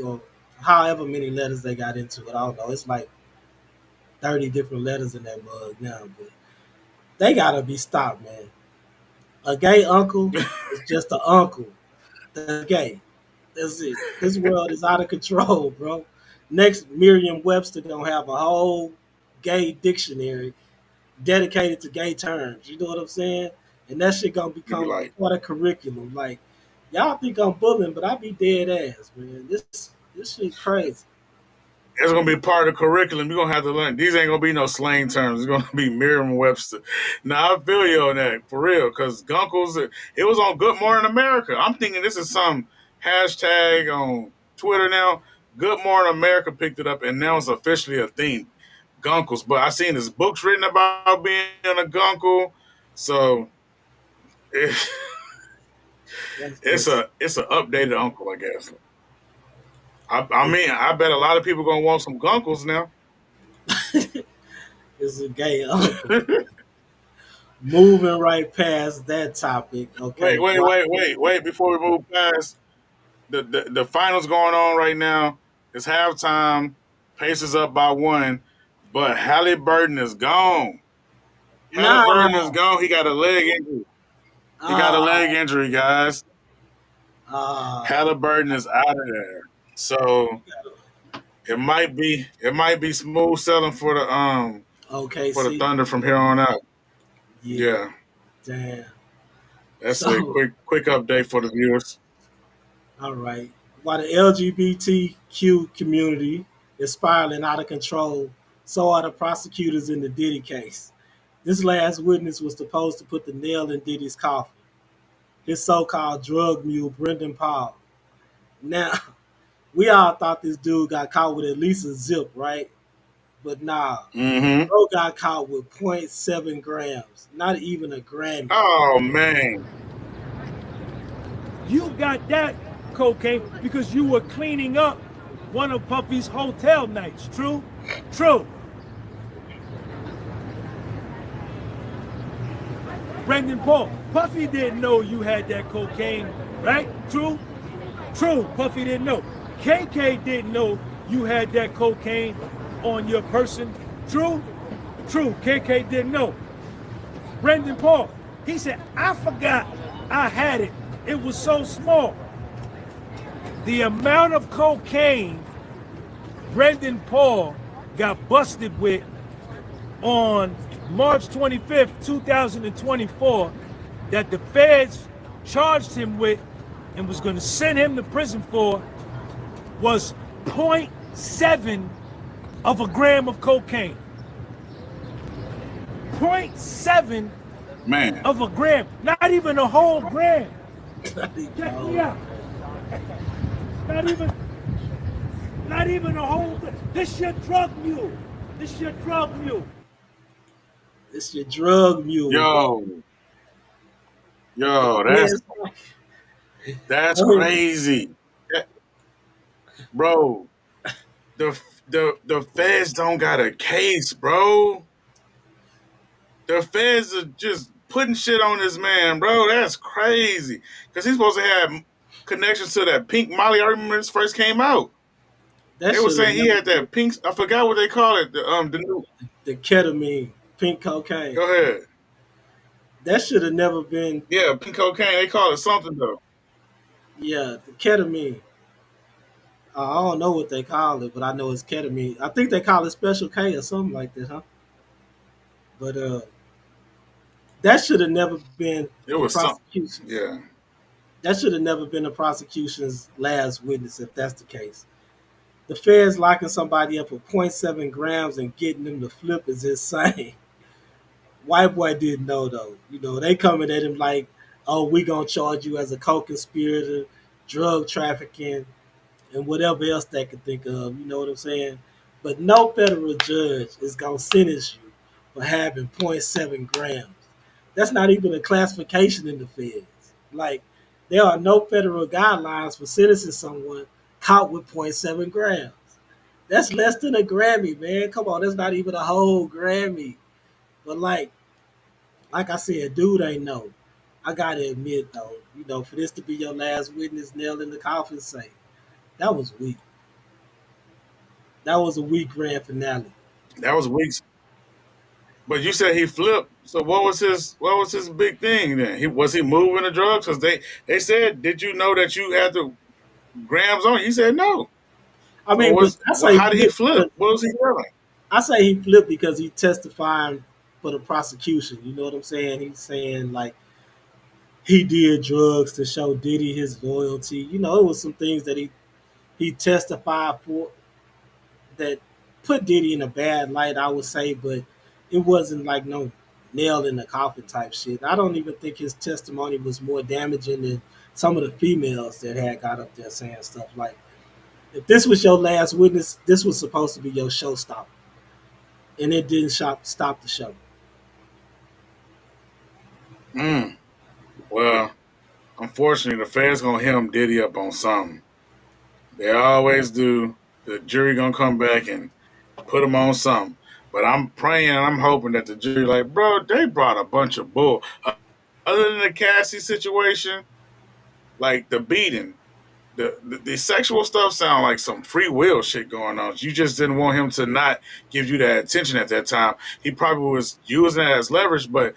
or however many letters they got into it. I don't know. It's like 30 different letters in that mug now, but they gotta be stopped, man. A gay uncle is just an uncle. That's gay. That's it. This world is out of control, bro. Next, Merriam-Webster gonna have a whole gay dictionary dedicated to gay terms. You know what I'm saying? And that shit gonna
You be
become
like,
part of curriculum. Like, y'all think I'm bullying, but I be dead ass, man. This shit crazy.
it's gonna be part of the curriculum. You're gonna have to learn. These ain't gonna be no slang terms. It's gonna be Merriam-Webster. Now I feel you on that for real, because Gunkles, it was on Good Morning America. I'm thinking this is some hashtag on Twitter now. Good Morning America picked it up, and now it's officially a thing. Gunkles, but I seen his books written about being a Gunkle, so it,
That's
it's
just
a updated uncle, I guess. I mean, I bet a lot of people gonna want some Gunkles now.
it's a gay uncle. Moving right past that topic.
Wait,
Okay.
wait, wait, wait, wait! Before we move past the finals going on right now, it's halftime. Pacers up by 1, but Halliburton is gone. Halliburton is
Nah.
gone. He got a leg injury. He got a
Uh,
leg injury, guys.
uh,
Halliburton is out of there. So it might be smooth sailing
okay,
for the
see.
Thunder from here on out.
Yeah.
Yeah,
Damn.
that's a
So,
quick update for the viewers.
all right. While the LGBTQ community is spiraling out of control, so are the prosecutors in the Diddy case. This last witness was supposed to put the nail in Diddy's coffin. His so-called drug mule, Brendan Paul. Now, we all thought this dude got caught with at least a zip, right? But nah,
Mm-hmm.
bro got caught with zero point 0.7 grams, not even a gram.
Oh man.
You got that cocaine because you were cleaning up one of Puffy's hotel nights. True? True. Brendan Paul, Puffy didn't know you had that cocaine, right? True? True, Puffy didn't know. KK didn't know you had that cocaine on your person. True? True, KK didn't know. Brendan Paul, he said, I forgot I had it. It was so small. The amount of cocaine Brendan Paul got busted with on March 25th, 2024, that the feds charged him with and was going to send him to prison for was 0.7 of a gram of cocaine. 0.7
Man.
of a gram, not even a whole gram. Check me out. Not even a whole. This your drug mule. This your drug mule.
This your drug mule.
Yo, that's crazy, bro. The feds don't got a case, bro. The feds are just putting shit on this man, bro. That's crazy. Because he's supposed to have connections to that pink Molly. I remember this first came out.
That
They were
should have
saying he
never
had that pink. I forgot what they call it. The new.
the ketamine, pink cocaine.
Go ahead.
That should have never been.
Yeah, pink cocaine. They call it something though.
Yeah, the ketamine. I don't know what they call it, but I know it's ketamine. I think they call it Special K or something like that, huh? But that should have never been
It
the
was something.
prosecution's.
Yeah.
That should have never been the prosecution's last witness, if that's the case. The feds locking somebody up for zero point 0.7 grams and getting them to flip is insane. White boy didn't know though. You know, they coming at him like, oh, we gonna charge you as a co-conspirator, drug trafficking, and whatever else they could think of. You know what I'm saying? But no federal judge is gonna sentence you for having zero point 0.7 grams. That's not even a classification in the feds. Like, there are no federal guidelines for sentencing someone caught with zero point 0.7 grams. That's less than a Grammy, man. Come on, that's not even a whole Grammy. But like I said, dude ain't know. I gotta admit though, you know, for this to be your last witness, nail in the coffin say, that was weak. That was a weak grand finale.
That was weeks. But you said he flipped. So what was his big thing then? He moving the drugs? Because they said, did you know that you had the grams on? He said no.
I
So
mean, but I say
how did he flip? What was he doing?
I say he flipped because he testifying for the prosecution. You know what I'm saying? He's saying like he did drugs to show Diddy his loyalty. You know, it was some things that he testified for that put Diddy in a bad light, I would say, but it wasn't like no nail in the coffin type shit. I don't even think his testimony was more damaging than some of the females that had got up there saying stuff like, if this was your last witness, this was supposed to be your showstopper. And it didn't stop the show.
Mm. Well, unfortunately, the feds gonna hit him Diddy up on something. They always do. The jury gonna come back and put him on something. But I'm praying and I'm hoping that the jury like, bro, they brought a bunch of bull. Other than the Cassie situation, like the beating, the sexual stuff sound like some free will shit going on. You just didn't want him to not give you that attention at that time. He probably was using that as leverage, but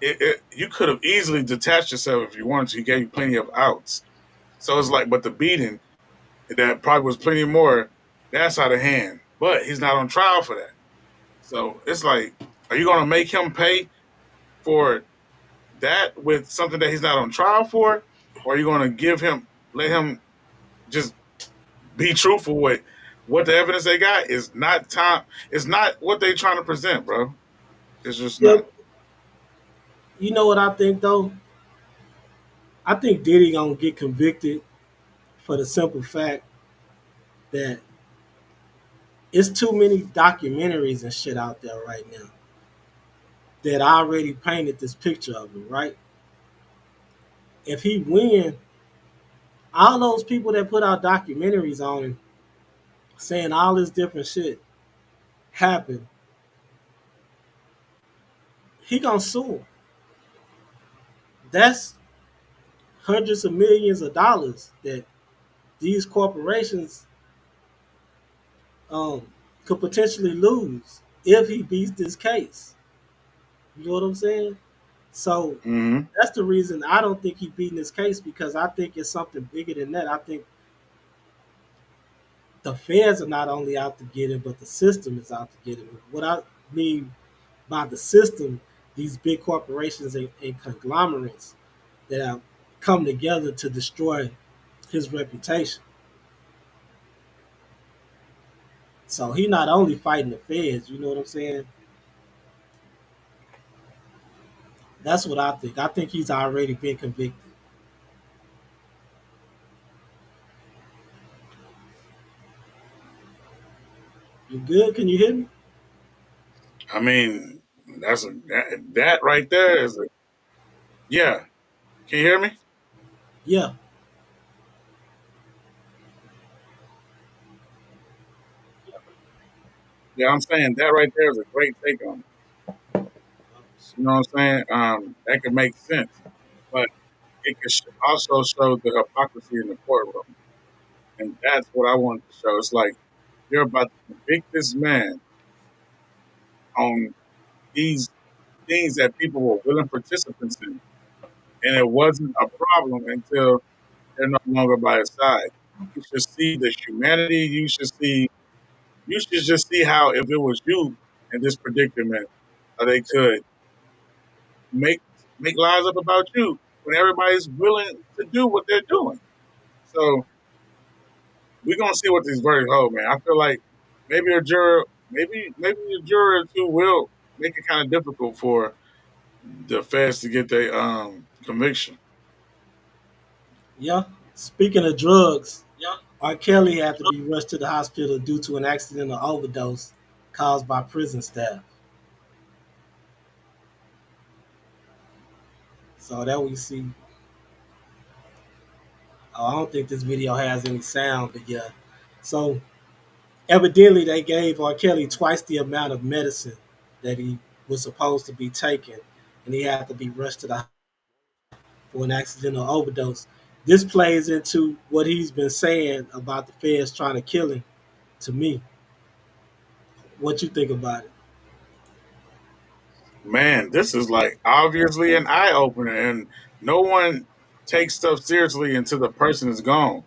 you could have easily detached yourself if you wanted to. He gave you plenty of outs. So it's like, but the beating, that probably was plenty more, that's out of hand. But he's not on trial for that. So it's like, are you going to make him pay for that with something that he's not on trial for? Or are you going to let him just be truthful with what the evidence they got is not time. It's not what they trying to present, bro. It's just
Yeah,
not.
you know what I think though? I think Diddy gonna get convicted for the simple fact that it's too many documentaries and shit out there right now that already painted this picture of him, right? If he win, all those people that put out documentaries on him saying all this different shit happened, he gonna sue him. That's hundreds of millions of dollars that these corporations um, could potentially lose if he beats this case. You know what I'm saying? So
Mm-hmm.
that's the reason I don't think he beating this case, because I think it's something bigger than that. I think the feds are not only out to get him, but the system is out to get him. What I mean by the system, these big corporations and conglomerates that have come together to destroy his reputation. So he not only fighting the feds, you know what I'm saying? That's what I think. I think he's already been convicted. You good? Can you hear me?
I mean, that right there is a yeah. Can you hear me?
Yeah.
Yeah, I'm saying that right there is a great take on it. facts. You know what I'm saying? That could make sense, but it could also show the hypocrisy in the courtroom, and that's what I wanted to show. It's like you're about to convict this man on these things that people were willing participants in, and it wasn't a problem until they're no longer by his side. You should see the humanity. You should just see how if it was you in this predicament, how they could make make lies up about you when everybody's willing to do what they're doing. So we're gonna see what these verdicts hold, man. I feel like maybe a juror, maybe a juror or two will make it kind of difficult for the feds to get their conviction.
Yeah. Speaking of drugs, R. Kelly had to be rushed to the hospital due to an accidental overdose caused by prison staff. So that we see. Oh, I don't think this video has any sound, but yeah. So evidently, they gave R. Kelly twice the amount of medicine that he was supposed to be taking, and he had to be rushed to the for an accidental overdose. This plays into what he's been saying about the feds trying to kill him. To me, what you think about it?
Man, this is like obviously an eye opener, and no one takes stuff seriously until the person is gone.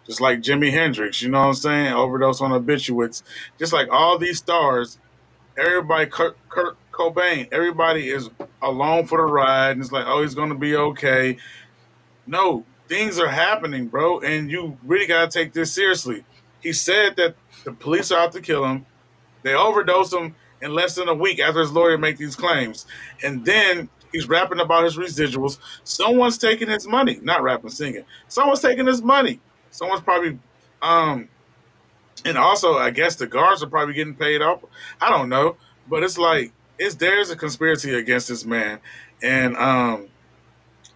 Just like Jimi Hendrix, you know what I'm saying? Overdose on obituates. Just like all these stars, everybody, Kurt Cobain, everybody is along for the ride, and it's like, oh, he's gonna be okay. No, things are happening, bro, and you really gotta take this seriously. He said that the police are out to kill him. They overdosed him in less than a week after his lawyer made these claims. And then he's rapping about his residuals. Someone's taking his money. Not rapping, singing. Someone's taking his money. Someone's probably and also I guess the guards are probably getting paid off. I don't know. But it's like there's a conspiracy against this man. And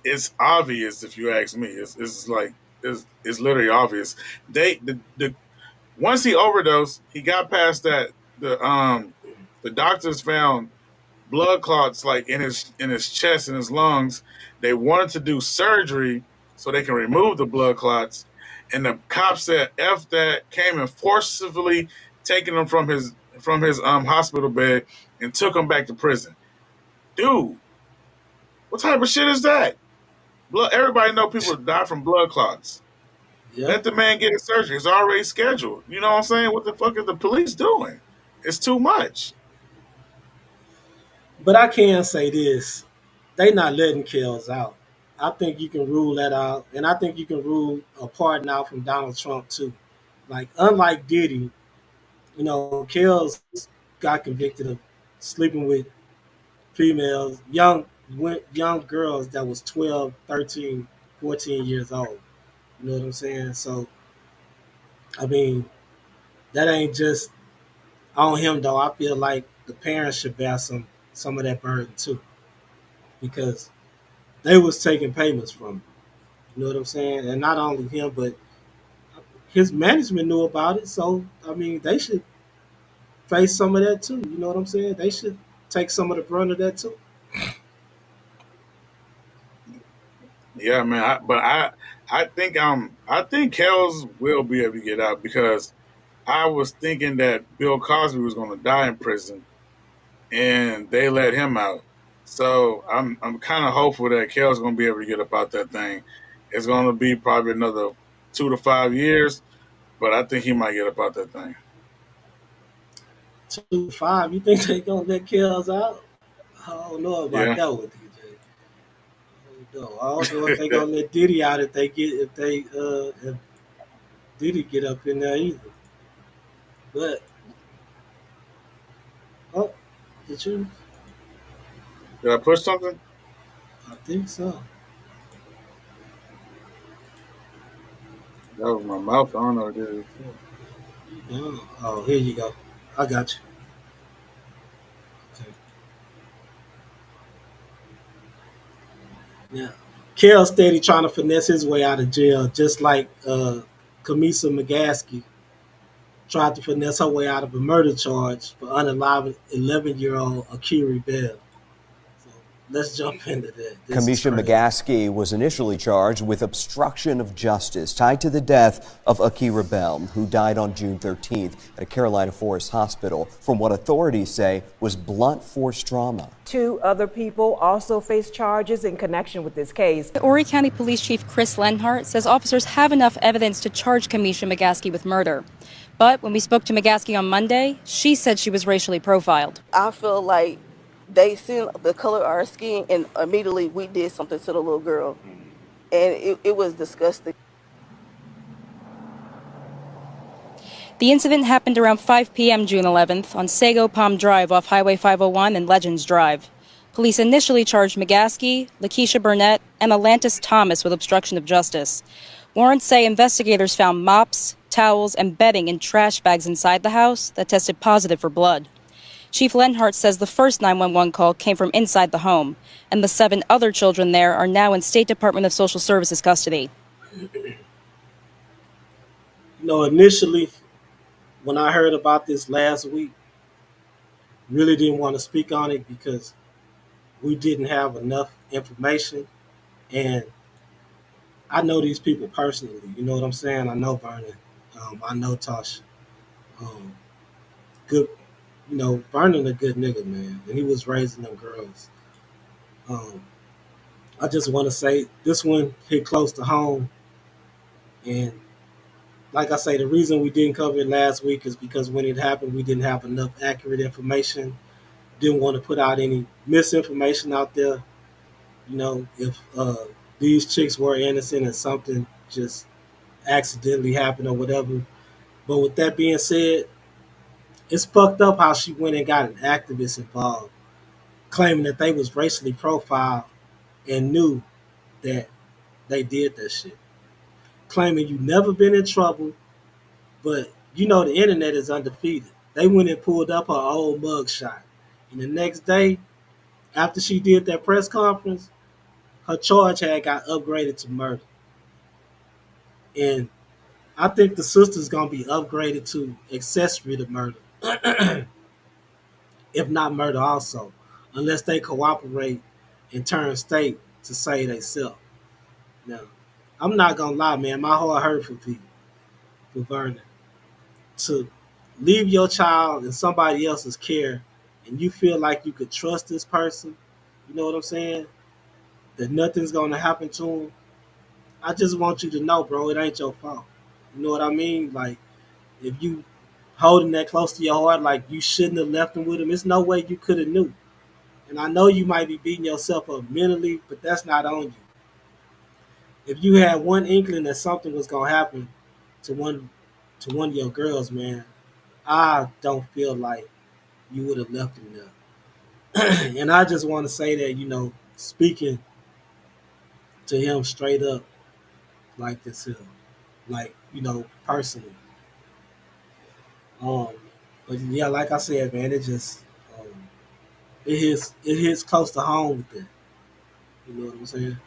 it's obvious if you ask me. It's like it's literally obvious. The once he overdosed, he got past that. The doctors found blood clots like in his chest and his lungs. They wanted to do surgery so they can remove the blood clots, and the cops said "F that," came and forcibly taking him from his hospital bed and took him back to prison. Dude, what type of shit is that? Blood. Everybody know people die from blood clots.
Yeah.
Let the man get his surgery. It's already scheduled. You know what I'm saying? What the fuck is the police doing? It's too much.
But I can say this: they not letting Kells out. I think you can rule that out, and I think you can rule a pardon out from Donald Trump too. Like unlike Diddy, Kells got convicted of sleeping with females, young girls that was 12, 13, 14 years old. You know what I'm saying? So I mean, that ain't just on him though. I feel like the parents should bear some of that burden too, because they was taking payments from him. You know what I'm saying? And not only him, but his management knew about it. So I mean, they should face some of that too. You know what I'm saying? They should take some of the brunt of that too.
Yeah, man. I think Kells will be able to get out because I was thinking that Bill Cosby was going to die in prison, and they let him out. So I'm kind of hopeful that Kells going to be able to get up out that thing. It's going to be probably another 2 to 5 years, but I think he might get up out that thing.
2 5. You think they gonna let Kells out? I don't know about
Yeah.
that with DJ. I don't know if they gonna let Diddy out if Diddy get up in there either. But oh, did you?
Did I push something?
I think so.
That was my mouth. I don't know what it is.
Oh, here you go. I got you. Okay. Yeah. Kel steady trying to finesse his way out of jail, just like Kamisa McGaskey tried to finesse her way out of a murder charge for unaliving 11-year-old Akiri Bell. So let's jump into that.
Kamisha McGaskey was initially charged with obstruction of justice tied to the death of Akira Bell, who died on June 13th at a Carolina Forest hospital from what authorities say was blunt force trauma.
2 other people also face charges in connection with this case.
Horry County Police Chief Chris Lenhart says officers have enough evidence to charge Kamisha McGaskey with murder. But when we spoke to McGaskey on Monday, she said she was racially profiled.
I feel like they seen the color of our skin and immediately we did something to the little girl. And it was disgusting.
The incident happened around 5 p.m. June 11th on Sago Palm Drive off Highway 501 and Legends Drive. Police initially charged McGaskey, Lakeisha Burnett, and Atlantis Thomas with obstruction of justice. Warrants say investigators found mops, towels, and bedding in trash bags inside the house that tested positive for blood. Chief Lenhart says the first 911 call came from inside the home, and the 7 other children there are now in State Department of Social Services custody.
Initially, when I heard about this last week, really didn't want to speak on it because we didn't have enough information. And I know these people personally, you know what I'm saying? I know Vernon. I know Tasha. Good. Vernon a good nigga, man, and he was raising them girls. I just want to say this one hit close to home, and like I say, the reason we didn't cover it last week is because when it happened, we didn't have enough accurate information. Didn't want to put out any misinformation out there. If these chicks were innocent and something just accidentally happened or whatever. But with that being said, it's fucked up how she went and got an activist involved, claiming that they was racially profiled and knew that they did that shit. Claiming you never been in trouble, but the internet is undefeated. They went and pulled up her old mugshot. And the next day, after she did that press conference, her charge had got upgraded to murder. And I think the sister's gonna be upgraded to accessory to murder. If not murder also, unless they cooperate and turn state to say they self. Now, I'm not gonna lie, man, my heart hurt for people, for Vernon. To leave your child in somebody else's care and you feel like you could trust this person, you know what I'm saying? That nothing's gonna happen to him. I just want you to know, bro, it ain't your fault. You know what I mean? Like, if you holding that close to your heart, like you shouldn't have left him with him, it's no way you could have knew. And I know you might be beating yourself up mentally, but that's not on you. If you had one inkling that something was gonna happen to one of your girls, man, I don't feel like you would have left him there. And I just want to say that, speaking to him straight up like this here, like, personally. But yeah, like I said, man, it just it hits close to home with that. You know what I'm saying?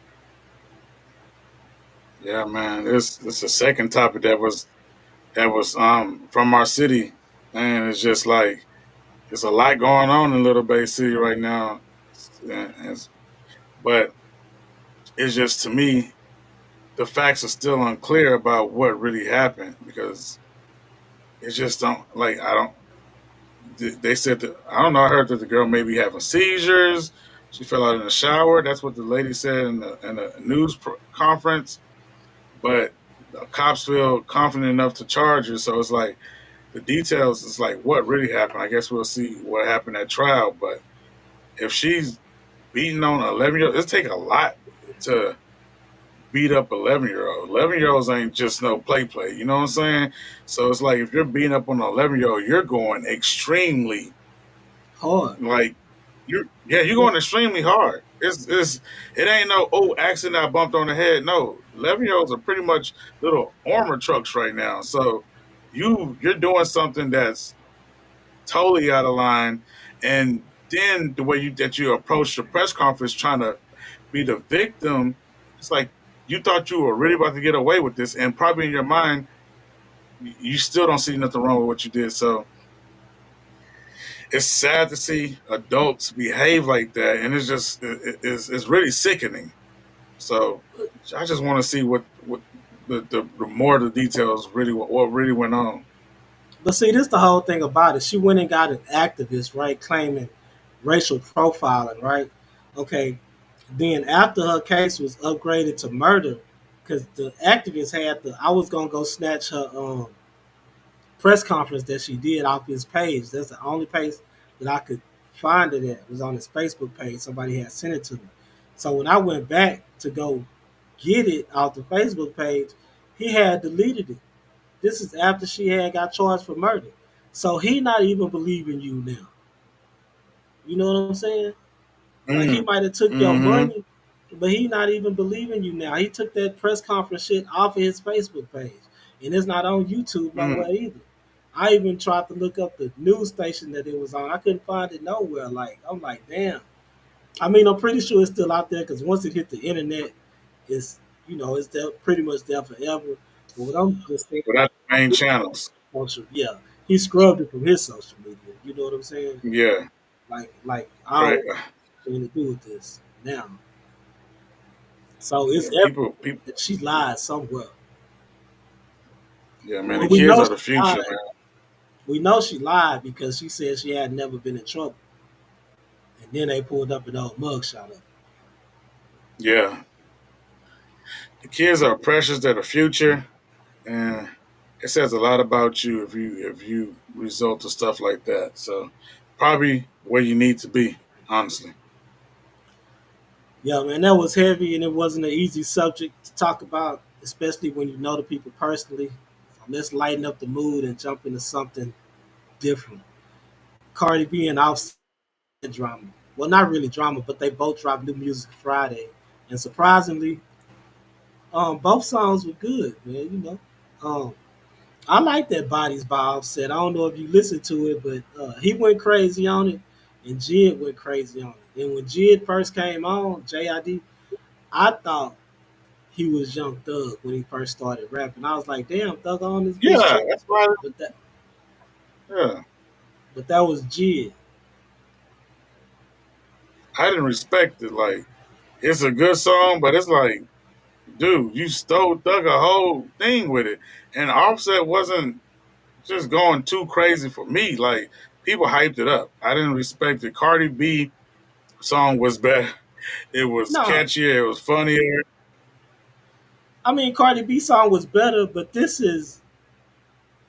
Yeah, man. It's the second topic that was from our city, and it's just like there's a lot going on in Little Bay City right now. But it's just, to me, the facts are still unclear about what really happened, because it just don't, like, they said that, I don't know, I heard that the girl maybe having seizures. She fell out in the shower. That's what the lady said in the news conference. But the cops feel confident enough to charge her. So it's like the details is like what really happened. I guess we'll see what happened at trial. But if she's beating on an 11-year-old, it'll take a lot to beat up 11-year-old. 11-year-olds ain't just no play. You know what I'm saying? So it's like if you're beating up on an 11-year-old, you're going extremely
hard.
Like you're going extremely hard. It ain't no accident I bumped on the head. No, 11-year-olds are pretty much little armor trucks right now. So you're doing something that's totally out of line. And then the way that you approach the press conference trying to be the victim, it's like you thought you were really about to get away with this, and probably in your mind, you still don't see nothing wrong with what you did. So it's sad to see adults behave like that, and it's really sickening. So I just want to see what the more of the details really what really went on.
But see, this the whole thing about it. She went and got an activist, right, claiming racial profiling, right? Okay. Then after her case was upgraded to murder, because the activist had the, I was gonna go snatch her press conference that she did off his page. That's the only page that I could find it at. It was on his Facebook page. Somebody had sent it to me. So when I went back to go get it off the Facebook page, he had deleted it. This is after she had got charged for murder. So he not even believing you now. You know what I'm saying? Like he
Mm.
might have took your
Mm-hmm.
money, but he not even believing you now. He took that press conference shit off of his Facebook page, and it's not on YouTube
Mm.
nowhere either. I even tried to look up the news station that it was on. I couldn't find it nowhere. Like I'm like, damn. I mean, I'm pretty sure it's still out there because once it hit the internet, it's it's there, pretty much there forever. But what I'm just saying,
Without the main channels.
yeah, he scrubbed it from his social media. You know what I'm saying?
Yeah.
Like I
Right.
don't have anything to do with this now. So it's
Yeah.
evident
People.
that she lied somewhere.
Yeah, man.
Well,
The
we
kids
know
are the
she
future,
lied.
man.
We know she lied because she said she had never been in trouble, and then they pulled up an old mugshot of her.
Yeah. The kids are precious. They're the future, and it says a lot about you if you result to stuff like that. So probably where you need to be, honestly.
Yeah, man, that was heavy, and it wasn't an easy subject to talk about, especially when you know the people personally. So let's lighten up the mood and jump into something different. Cardi B and Offset drama. Well, not really drama, but they both dropped new music Friday, and surprisingly, both songs were good, man. I like that Bodies by Offset. I don't know if you listened to it, but he went crazy on it, and Jid went crazy on it. And when Jid first came on, JID, I thought he was Young Thug when he first started rapping. I was like, damn, Thug on this bitch
Yeah,
too.
that's why.
But that
Yeah,
but that was Jid.
I didn't respect it. Like it's a good song, but it's like, dude, you stole Thug a whole thing with it, and Offset wasn't just going too crazy for me. Like people hyped it up. I didn't respect it. Cardi B song was better. It was
No,
catchier. It was funnier.
I mean Cardi B song was better, but this is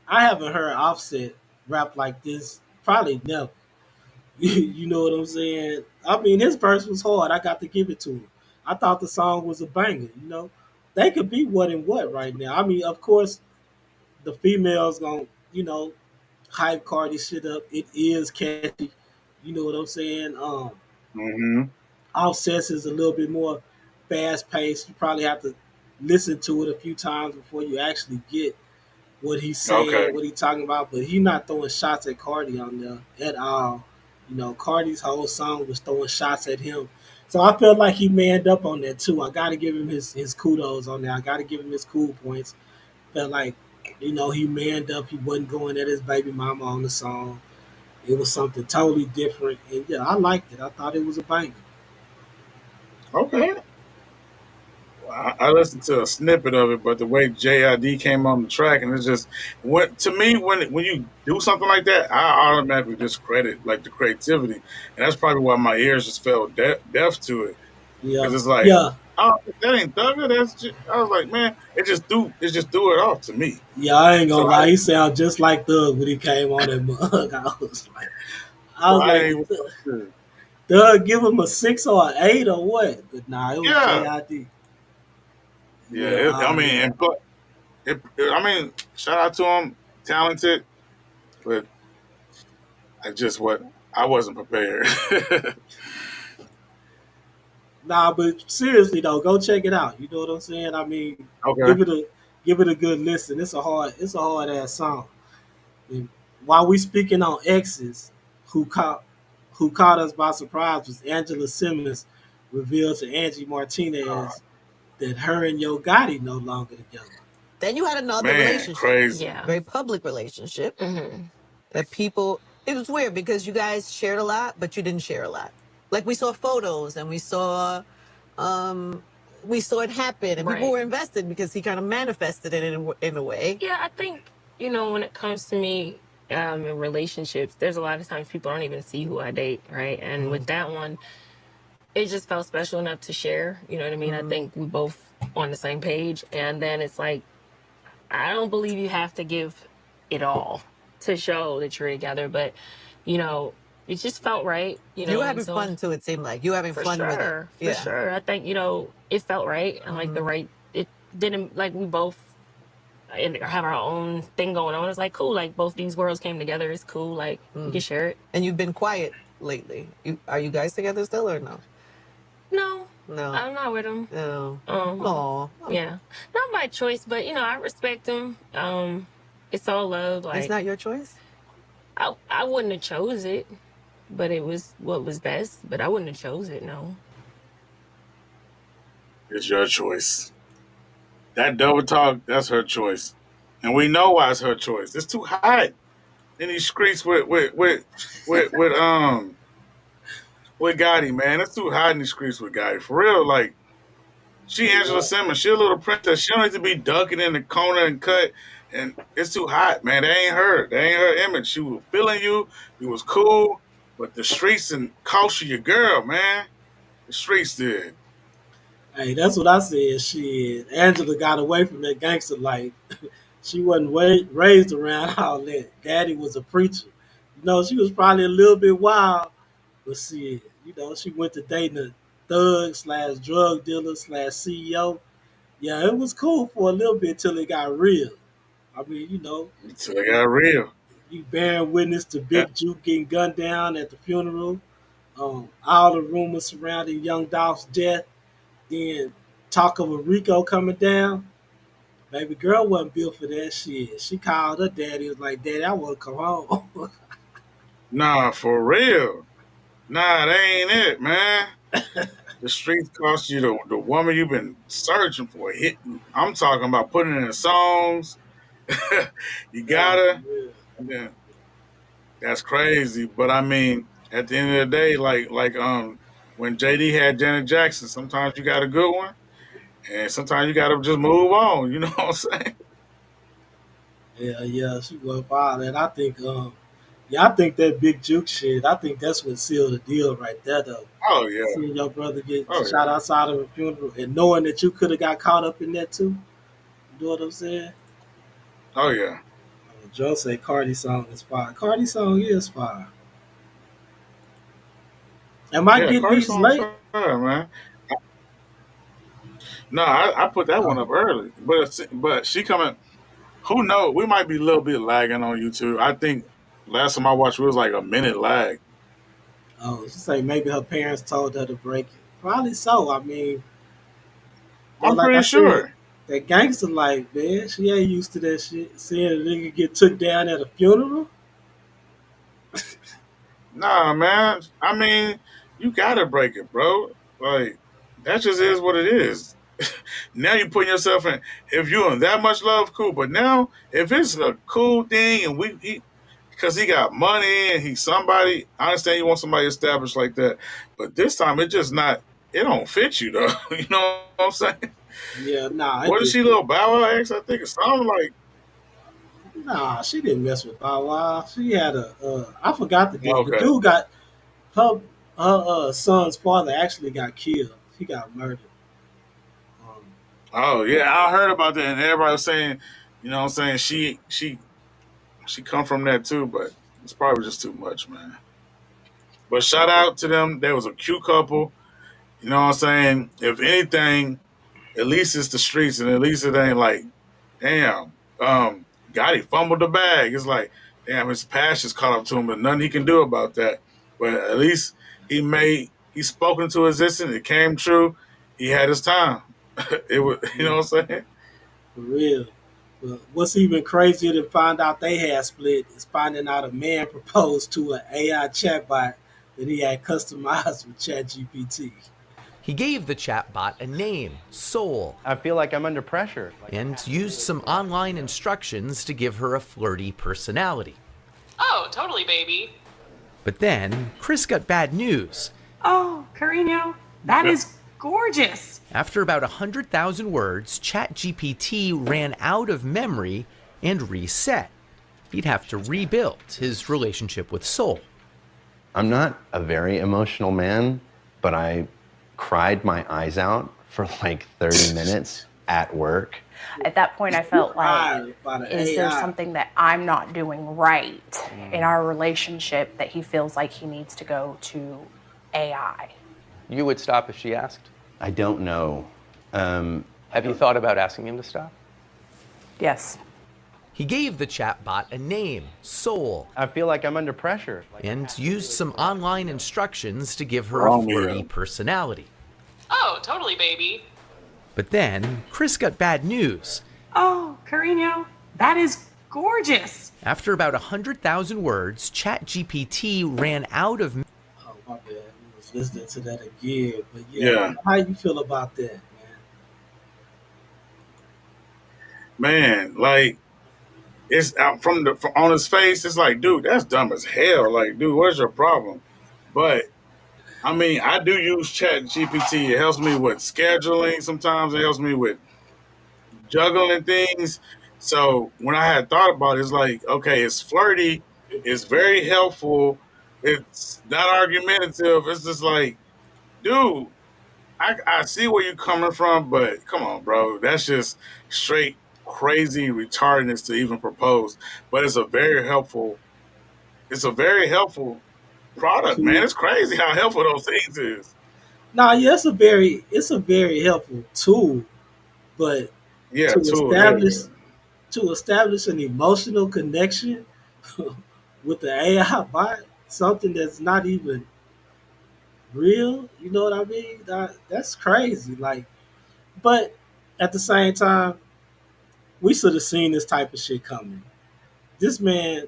I haven't heard Offset rap like this probably never. You know what I'm saying? I mean his verse was hard. I got to give it to him. I thought the song was a banger. They could be what and what right now. I mean, of course, the females gonna, hype Cardi shit up. It is catchy. You know what I'm saying?
Mm-hmm.
Offsets is a little bit more fast paced. You probably have to listen to it a few times before you actually get what he's
Okay.
saying, what he's talking about. But he's not throwing shots at Cardi on there at all. Cardi's whole song was throwing shots at him. So I felt like he manned up on that too. I got to give him his kudos on that. I got to give him his cool points. Felt like, he manned up. He wasn't going at his baby mama on the song. It was something totally different. And yeah, I liked it. I thought it was a banger.
Okay. I listened to a snippet of it, but the way JID came on the track, and it's just what to me when you do something like that, I automatically discredit like the creativity, and that's probably why my ears just felt deaf to it
Yeah.
because it's like,
Yeah.
oh, that ain't Thugger. I was like, man, it just threw it off to me.
Yeah, I ain't
So
gonna lie. He sounded just like Thug when he came on that mug. I was
I
like,
ain't even
Thug, give him a 6 or an 8 or what? But nah, it was
yeah,
JID.
yeah.
Yeah,
I mean, and but I mean, shout out to him, talented, but I wasn't prepared.
but seriously though, go check it out. You know what I'm saying? I mean,
Okay.
give it a good listen. It's a hard ass song. And while we speaking on exes, who caught who caught us by surprise was Angela Simmons revealed to Angie Martinez that her and Yo Gotti no longer together.
Then you had another
Man,
relationship,
crazy.
Yeah.
very public relationship
Mm-hmm.
that people
It was weird because you guys shared a lot, but you didn't share a lot. Like we saw photos and we saw it happen, and people
Right.
were invested because he kind of manifested it in a way.
Yeah, I think, when it comes to me in relationships, there's a lot of times people don't even see who I date, right? And with that one, it just felt special enough to share. You know what I mean? I think we both on the same page. And then it's like, I don't believe you have to give it all to show that you're together, but it just felt right.
You were having fun too. It seemed like you were having
for
fun
sure,
with it.
For sure. I think it felt right and like the right. It didn't like we both have our own thing going on. It's like cool. Like both these worlds came together. It's cool. Like we can share it.
And you've been quiet lately. Are you guys together still or no?
No.
No.
I'm not with him.
No.
Yeah. Not my choice, but I respect him. It's all love. Like
it's not your choice?
I wouldn't have chose it, but it was what was best. But I wouldn't have chose it, no.
It's your choice. That double talk, that's her choice. And we know why it's her choice. It's too hot in these streets with Gotti, man. It's too hot in these streets with Gotti. For real, like, she Angela Simmons. She a little princess. She don't need to be ducking in the corner and cut. And it's too hot, man. That ain't her. That ain't her image. She was feeling you. You was cool. But the streets and cost you your girl, man. The streets did.
Hey, that's what I said. Shit, Angela got away from that gangster life. She wasn't raised around all that. Daddy was a preacher. She was probably a little bit wild, but shit, she went to dating a thug / drug dealer / CEO. Yeah, it was cool for a little bit till it got real. I mean,
Until it got real.
You bearing witness to Big Juke getting gunned down at the funeral. All the rumors surrounding Young Dolph's death. Then talk of a Rico coming down. Baby girl wasn't built for that shit. She called her daddy. Was like, Daddy, I want to come home.
Nah, for real. Nah, that ain't it, man. The streets cost you the woman you've been searching for. I'm talking about putting it in songs. You gotta. Yeah, that's crazy. But I mean, at the end of the day, like when JD had Janet Jackson, sometimes you got a good one, and sometimes you gotta just move on. You know what I'm saying?
Yeah, she was wild. And I think, I think that Big Juke shit, I think that's what sealed the deal right there, though.
Oh, yeah.
Seeing your brother get shot outside of a funeral and knowing that you could have got caught up in that, too. You know what I'm saying?
Oh, yeah.
Joe say Cardi song is fire. Cardi song is fire. Am I getting
Cardi
these
song
late?
Fire, man. No, I put that one up early. But she coming, who knows? We might be a little bit lagging on YouTube. I think last time I watched, it was like a minute lag.
Oh, she say maybe her parents told her to break it. Probably so. I mean,
I'm pretty sure.
That gangster life, man. She ain't used to that shit. Seeing a nigga get took down at a funeral.
Nah, man. I mean, you gotta break it, bro. Like, that just is what it is. Now you're putting yourself in. If you're in that much love, cool. But now, if it's a cool thing and because he got money and he's somebody, I understand you want somebody established like that. But this time, it don't fit you, though. You know what I'm saying?
Yeah, nah.
What is she, little Bow Wow ex? I think it sounded like.
Nah, she didn't mess with Bow Wow. She had I forgot the dude.
Okay.
The dude got her son's father actually got killed. He got murdered.
Oh yeah, I heard about that, and everybody was saying, you know what I'm saying, she come from that too, but it's probably just too much, man. But shout out to them. There was a cute couple. You know what I'm saying? If anything, at least it's the streets, and at least it ain't like, damn, Gotti fumbled the bag. It's like, damn, his passion's caught up to him, but nothing he can do about that. But at least he spoke into existence. It came true. He had his time. It was, you know what I'm saying?
For real. But what's even crazier than find out they had split is finding out a man proposed to an AI chatbot that he had customized with ChatGPT.
He gave the chatbot a name, Soul.
I feel like I'm under pressure.
And used some online instructions to give her a flirty personality.
Oh, totally, baby.
But then Chris got bad news.
Oh, Carino, that is gorgeous.
After about 100,000 words, ChatGPT ran out of memory and reset. He'd have to rebuild his relationship with Soul.
I'm not a very emotional man, but I cried my eyes out for like 30 minutes at work.
At that point, I felt like,
by the
is there
AI.
something that I'm not doing right in our relationship that he feels like he needs to go to AI?
You would stop if she asked?
I don't know.
Have you thought about asking him to stop?
Yes.
He gave the chatbot a name, Soul.
I feel like I'm under pressure.
And used some online instructions to give her a flirty personality.
Oh, totally, baby.
But then Chris got bad news.
Oh, Carino, that is gorgeous.
After about 100,000 words, ChatGPT ran out of...
Oh, my bad. I was listening to that again. But yeah. How you feel about that,
Man, like, it's out from on his face. It's like, dude, that's dumb as hell. Like, dude, what's your problem? But I mean, I do use Chat GPT. It helps me with scheduling. Sometimes it helps me with juggling things. So when I had thought about it, it's like, okay, it's flirty. It's very helpful. It's not argumentative. It's just like, dude, I see where you're coming from, but come on, bro. That's just straight crazy retardedness to even propose. But it's a very helpful product, man. It's crazy how helpful those things is.
Nah, yeah, it's a very helpful tool, but to establish an emotional connection with the AI bot, something that's not even real, you know what I mean? That's crazy. Like, but at the same time, we should have seen this type of shit coming. This man,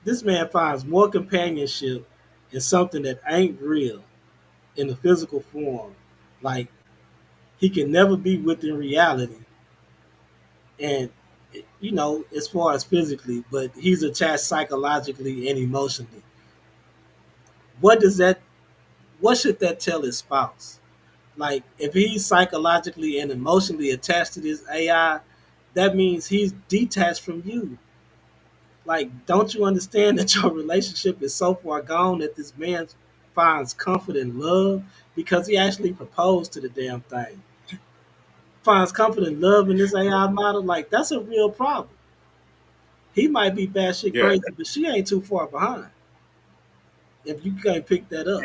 this man finds more companionship in something that ain't real in the physical form. Like, he can never be within reality. And, you know, as far as physically, but he's attached psychologically and emotionally. What does that, what should that tell his spouse? Like, if he's psychologically and emotionally attached to this AI, that means he's detached from you. Like, don't you understand that your relationship is so far gone that this man finds comfort and love because he actually proposed to the damn thing? Finds comfort and love in this AI model? Like, that's a real problem. He might be batshit crazy, but she ain't too far behind. If you can't pick that up.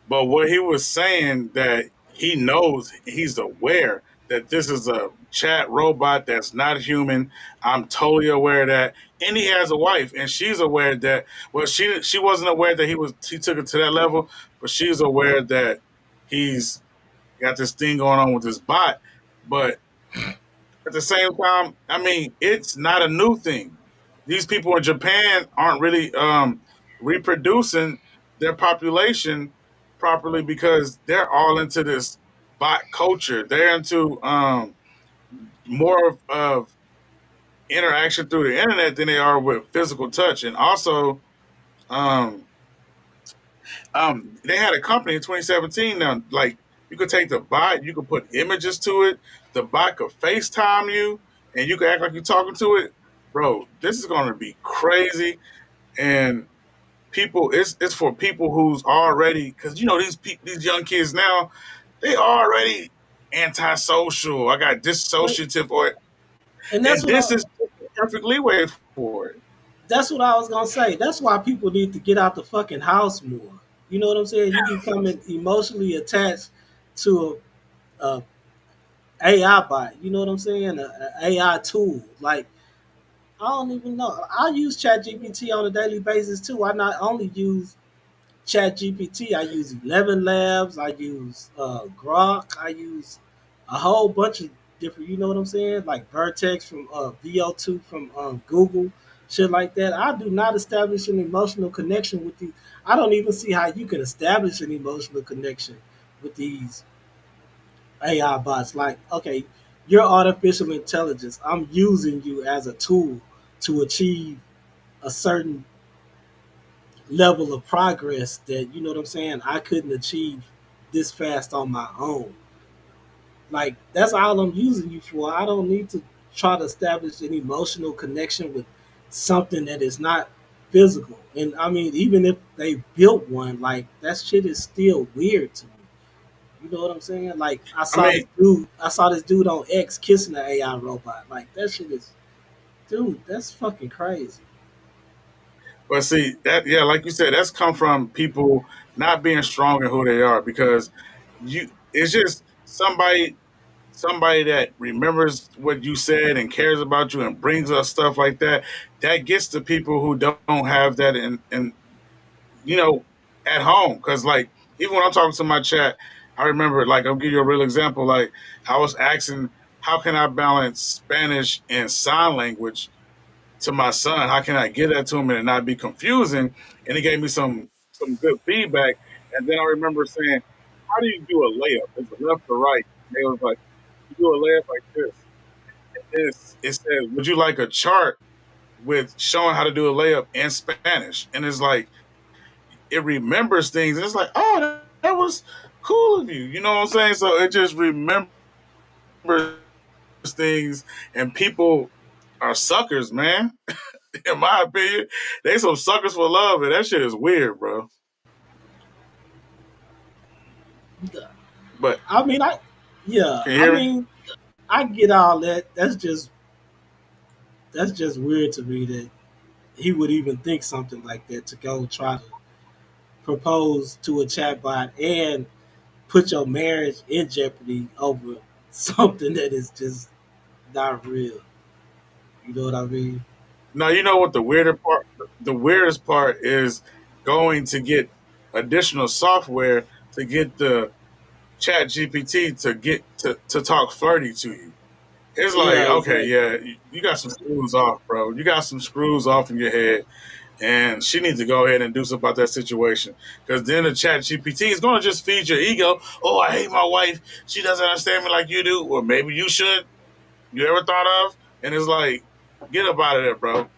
But what he was saying, that he knows, he's aware that this is a chat robot that's not human. I'm totally aware of that. And he has a wife, and she's aware that, well, she wasn't aware that he took it to that level, but she's aware that he's got this thing going on with his bot. But at the same time, I mean, it's not a new thing. These people in Japan aren't really reproducing their population properly because they're all into this bot culture. They're into more of interaction through the internet than they are with physical touch. And also, they had a company in 2017 now, like, you could take the bot, you could put images to it, the bot could FaceTime you, and you could act like you're talking to it. Bro, this is going to be crazy. And people, it's for people who's already, because, you know, these young kids now, they already antisocial. I got dissociative, and this is the perfect leeway for it.
That's what I was gonna say. That's why people need to get out the fucking house more. You know what I'm saying? You becoming emotionally attached to a AI bot. You know what I'm saying? A AI tool. Like, I don't even know. I use ChatGPT on a daily basis too. I not only use ChatGPT, I use 11 Labs. I use Grok. I use a whole bunch of different. You know what I'm saying? Like Vertex from VO2 from Google, shit like that. I do not establish an emotional connection with these. I don't even see how you can establish an emotional connection with these AI bots. Like, okay, you're artificial intelligence. I'm using you as a tool to achieve a certain level of progress that, you know what I'm saying, I couldn't achieve this fast on my own. Like that's all I'm using you for. I don't need to try to establish an emotional connection with something that is not physical. And I mean, even if they built one, like that shit is still weird to me. You know what I'm saying? Like
I mean,
I saw this dude on X kissing an AI robot. Like that shit is, dude, that's fucking crazy.
but see that, yeah, like you said, that's come from people not being strong in who they are because it's just somebody that remembers what you said and cares about you and brings us stuff like that. That gets to people who don't have that in you know at home. Because like even when I'm talking to my chat, I remember like I'll give you a real example. Like I was asking, how can I balance Spanish and sign language to my son? How can I get that to him and it not be confusing? And he gave me some good feedback. And then I remember saying, how do you do a layup? Is it left or right? And they was like, you do a layup like this. It says, would you like a chart with showing how to do a layup in Spanish? And it's like it remembers things. And it's like, oh, that was cool of you. You know what I'm saying? So it just remembers things, and people are suckers, man. In my opinion, they some suckers for love, and that shit is weird, bro. But
I mean, yeah,
can you
I
hear me?
mean, I get all that. That's just weird to me that he would even think something like that to go try to propose to a chatbot and put your marriage in jeopardy over something that is just not real. You know what I mean?
No, you know what the weirder part? The weirdest part is going to get additional software to get the Chat GPT to talk flirty to you. It's like,
Yeah,
okay,
exactly.
yeah, you got some screws off, bro. You got some screws off in your head, and she needs to go ahead and do something about that situation. Because then the Chat GPT is going to just feed your ego. Oh, I hate my wife. She doesn't understand me like you do. Or maybe you should. You ever thought of? And it's like, get up out of there, bro.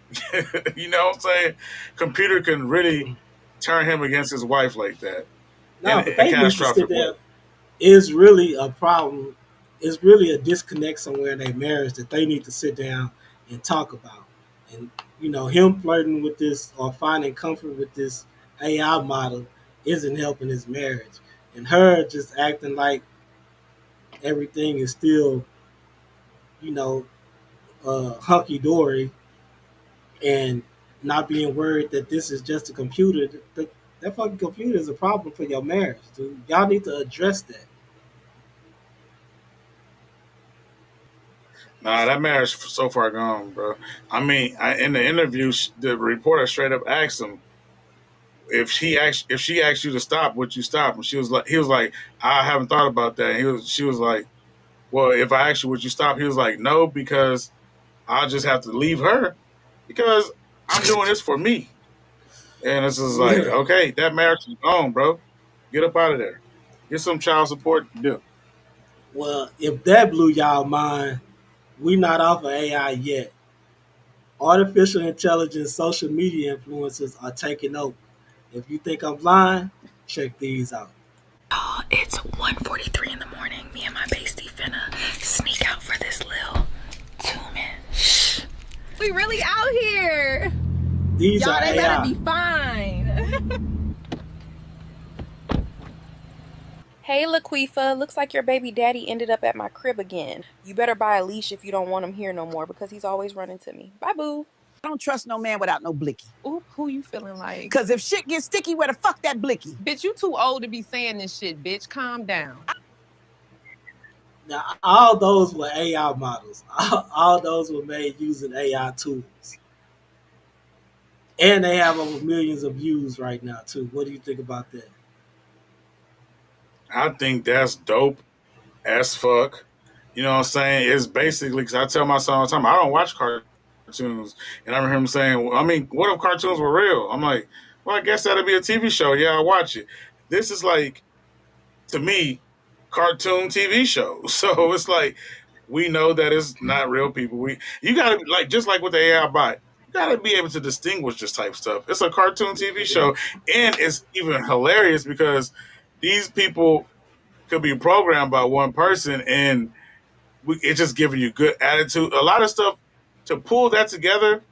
You know what I'm saying? Computer can really turn him against his wife like that in
No, but
a
they need to sit
catastrophic way.
there. Is really a problem. It's really a disconnect somewhere in their marriage that they need to sit down and talk about. And him flirting with this or finding comfort with this AI model isn't helping his marriage. And her just acting like everything is still, you know, hunky dory and not being worried that this is just a computer. That fucking computer is a problem for your marriage, dude. Y'all need to address that.
Nah, that marriage so far gone, bro. I mean, in the interview, the reporter straight up asked him if she asked you to stop, would you stop? And he was like, I haven't thought about that. And she was like, well, if I asked you, would you stop? He was like, no, because I'll just have to leave her because I'm doing this for me. And it's just like,
Yeah.
okay, that marriage is gone, bro. Get up out of there. Get some child support. Do.
Well, if that blew y'all mind, we not off of AI yet. Artificial intelligence, social media influencers are taking over. If you think I'm lying, check these out.
It's 1:43 in the morning. Me and my bestie finna sneak out for this little 2 minute. Shh. We really out here.
These
Y'all,
are
they better
AI.
be fine.
Hey, Laquifa, looks like your baby daddy ended up at my crib again. You better buy a leash if you don't want him here no more because he's always running to me. Bye, boo.
I don't trust no man without no blicky.
Oop, who you feeling like?
Because if shit gets sticky, where the fuck that blicky?
Bitch, you too old to be saying this shit, bitch. Calm down.
Now, all those were AI models. All those were made using AI tools. And they have over millions of views right now, too. What do you think about that?
I think that's dope as fuck. You know what I'm saying? It's basically because I tell my son all the time, I don't watch cartoons, and I remember him saying, well, I mean, what if cartoons were real? I'm like, well, I guess that'd be a TV show. Yeah, I watch it. This is like, to me, cartoon TV show. So it's like we know that it's not real people. You gotta like just like with the AI bot. gotta be able to distinguish this type of stuff. It's a cartoon TV show, and it's even hilarious because these people could be programmed by one person, and it's just giving you good attitude. A lot of stuff to pull that together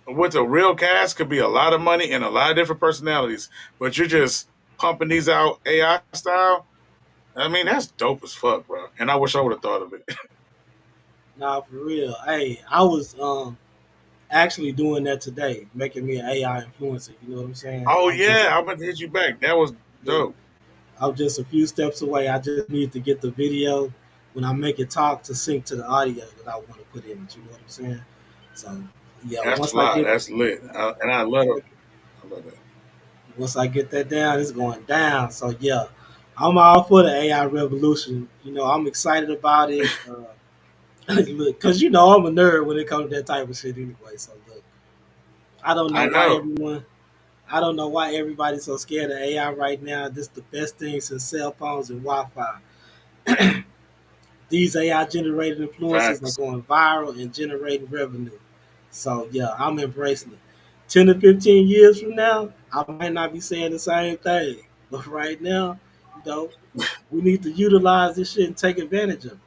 with a real cast could be a lot of money and a lot of different personalities. But you're just pumping these out AI style. I mean, that's dope as fuck, bro. And I wish I would have thought of it.
Nah, for real. Hey, I was actually doing that today, making me an AI influencer. You know what I'm saying?
Oh yeah, I'm gonna hit you back. That was dope.
I'm just a few steps away. I just need to get the video when I make it talk to sync to the audio that I want to put in it. You know what I'm saying? So yeah,
That's fly. That's lit. And I love it. I love that.
once I get that down, it's going down. So yeah, I'm all for the AI revolution. You know, I'm excited about it. Look, cause you know I'm a nerd when it comes to that type of shit anyway. So look, I don't know
I
why
know.
everyone. I don't know why everybody's so scared of AI right now. This is the best thing since cell phones and Wi-Fi. These AI generated influences are
Facts.
going viral and generating revenue. So yeah, I'm embracing it. 10 to 15 years from now, I might not be saying the same thing. But right now, you know, we need to utilize this shit and take advantage of it.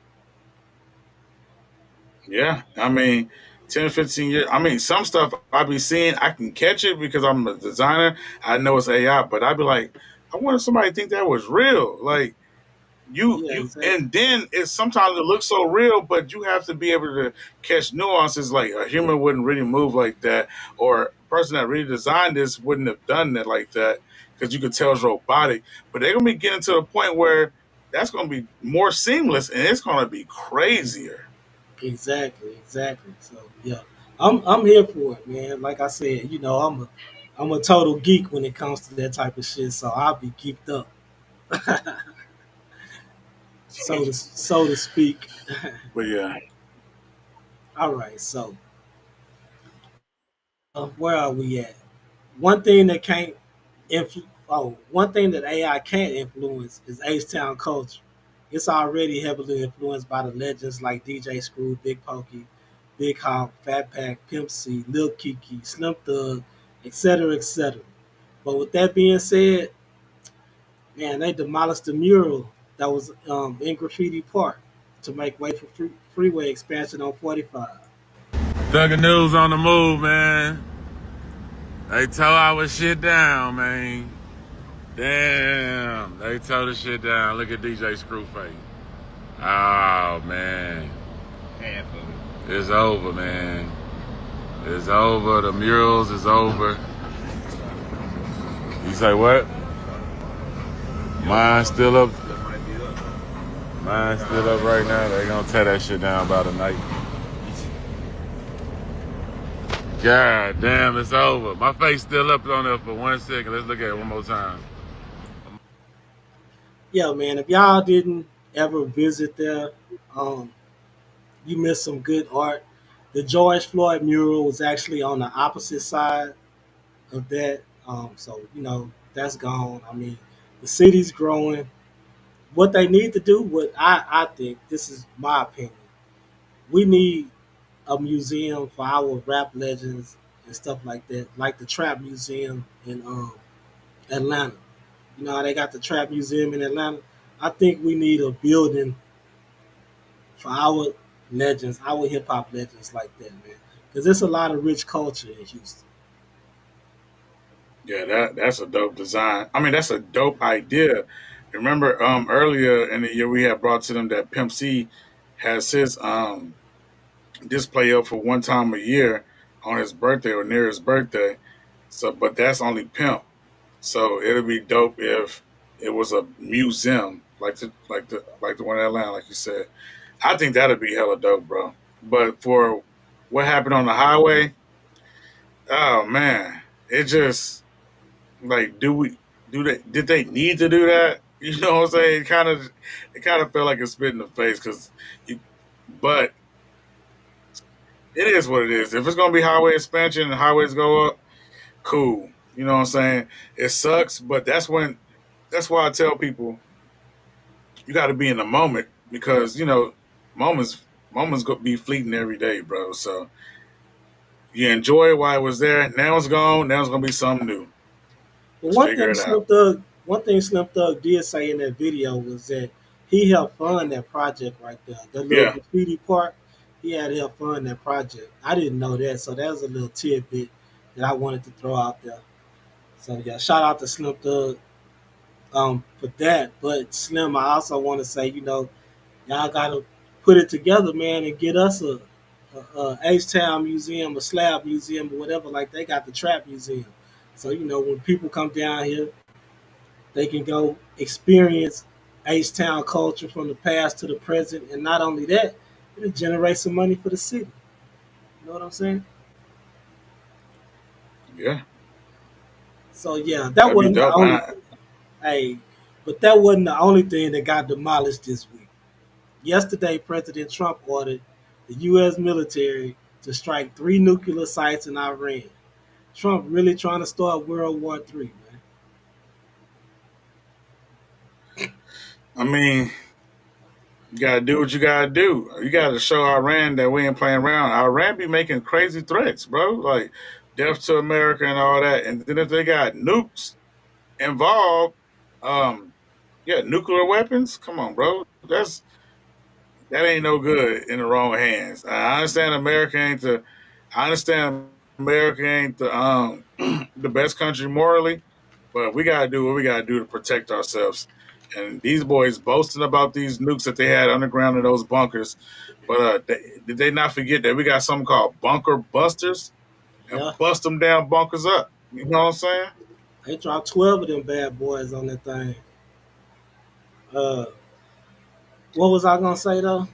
Yeah. I mean, 10, 15 years. I mean, some stuff I be seeing, I can catch it because I'm a designer. I know it's AI, but I'd be like, I wonder if somebody think that was real. Like
Yeah, exactly.
and then it's sometimes it looks so real, but you have to be able to catch nuances. Like a human wouldn't really move like that, or a person that really designed this wouldn't have done it like that because you could tell it's robotic. But they're gonna be getting to the point where that's gonna be more seamless and it's gonna be crazier.
Exactly, exactly. So yeah, I'm here for it, man. Like I said, you know, I'm a total geek when it comes to that type of shit. So I'll be geeked up, so to speak.
But yeah,
All right, so where are we at? One thing that can't one thing that AI can't influence is H-Town culture. It's already heavily influenced by the legends like DJ Screw, Big Pokey, Big Hawk, Fat Pack, Pimp C, Lil Kiki, Slim Thug, etc., etc. But with that being said, man, they demolished the mural that was in Graffiti Park to make way for freeway expansion on 45.
Thugger News on the move, man. They tore our shit down, man. Damn, they tore the shit down. Look at DJ Screwface. Oh, man.
Half of it.
It's over, man. It's over. The murals is over. You say what? Mine's still up. Mine's still up right now. They gonna tear that shit down by the night. God damn, it's over. My face still up on there for 1 second. Let's look at it one more time.
Yeah, man, if y'all didn't ever visit there, you missed some good art. The George Floyd mural was actually on the opposite side of that. So, you know, that's gone. I mean, the city's growing. What they need to do, what I think, this is my opinion, we need a museum for our rap legends and stuff like that, like the Trap Museum in Atlanta. You know how they got the Trap Museum in Atlanta? I think we need a building for our legends, our hip hop legends like that, man. Because there's a lot of rich culture in Houston.
Yeah, that's a dope design. I mean, that's a dope idea. Remember, earlier in the year we had brought to them that Pimp C has his display up for one time a year on his birthday or near his birthday. So, but that's only Pimp. So it'll be dope if it was a museum like the one in Atlanta, like you said. I think that'd be hella dope, bro. But for what happened on the highway, oh man, it just like did they need to do that? You know what I'm saying? It kind of felt like a spit in the face but it is what it is. If it's gonna be highway expansion and highways go up, cool. You know what I'm saying? It sucks, but that's why I tell people you got to be in the moment because moments go be fleeting every day, bro. So You enjoy it while it was there. Now it's gone. Now it's gonna be something new.
But
Let's figure it out.
One thing Slim Thug did say in that video was that he helped fund that project right there. That little
Yeah.
graffiti part, he had helped fund that project. I didn't know that, so that was a little tidbit that I wanted to throw out there. So yeah, shout out to Slim Thug for that. But Slim, I also want to say, y'all gotta put it together, man, and get us a H-Town museum, a slab museum, or whatever. Like they got the trap museum. So when people come down here, they can go experience H-Town culture from the past to the present, and not only that, it'll generate some money for the city. You know what I'm saying?
Yeah.
So yeah, that
That'd be
wasn't the
dope.
only. Hey, but that wasn't the only thing that got demolished this week. Yesterday, President Trump ordered the U.S. military to strike 3 nuclear sites in Iran. Trump really trying to start World War III, man.
I mean, you gotta do what you gotta do. You gotta show Iran that we ain't playing around. Iran be making crazy threats, bro. Like death to America and all that. And then if they got nukes involved, yeah, nuclear weapons. Come on, bro. That ain't no good in the wrong hands. I understand America ain't the. I understand America ain't the the best country morally, but we gotta do what we gotta do to protect ourselves. And these boys boasting about these nukes that they had underground in those bunkers, but did they not forget that we got something called bunker busters
Yeah,
and bust them down bunkers up? You know what I'm saying?
they dropped 12 of them bad boys on that thing. Uh, what was I gonna say though?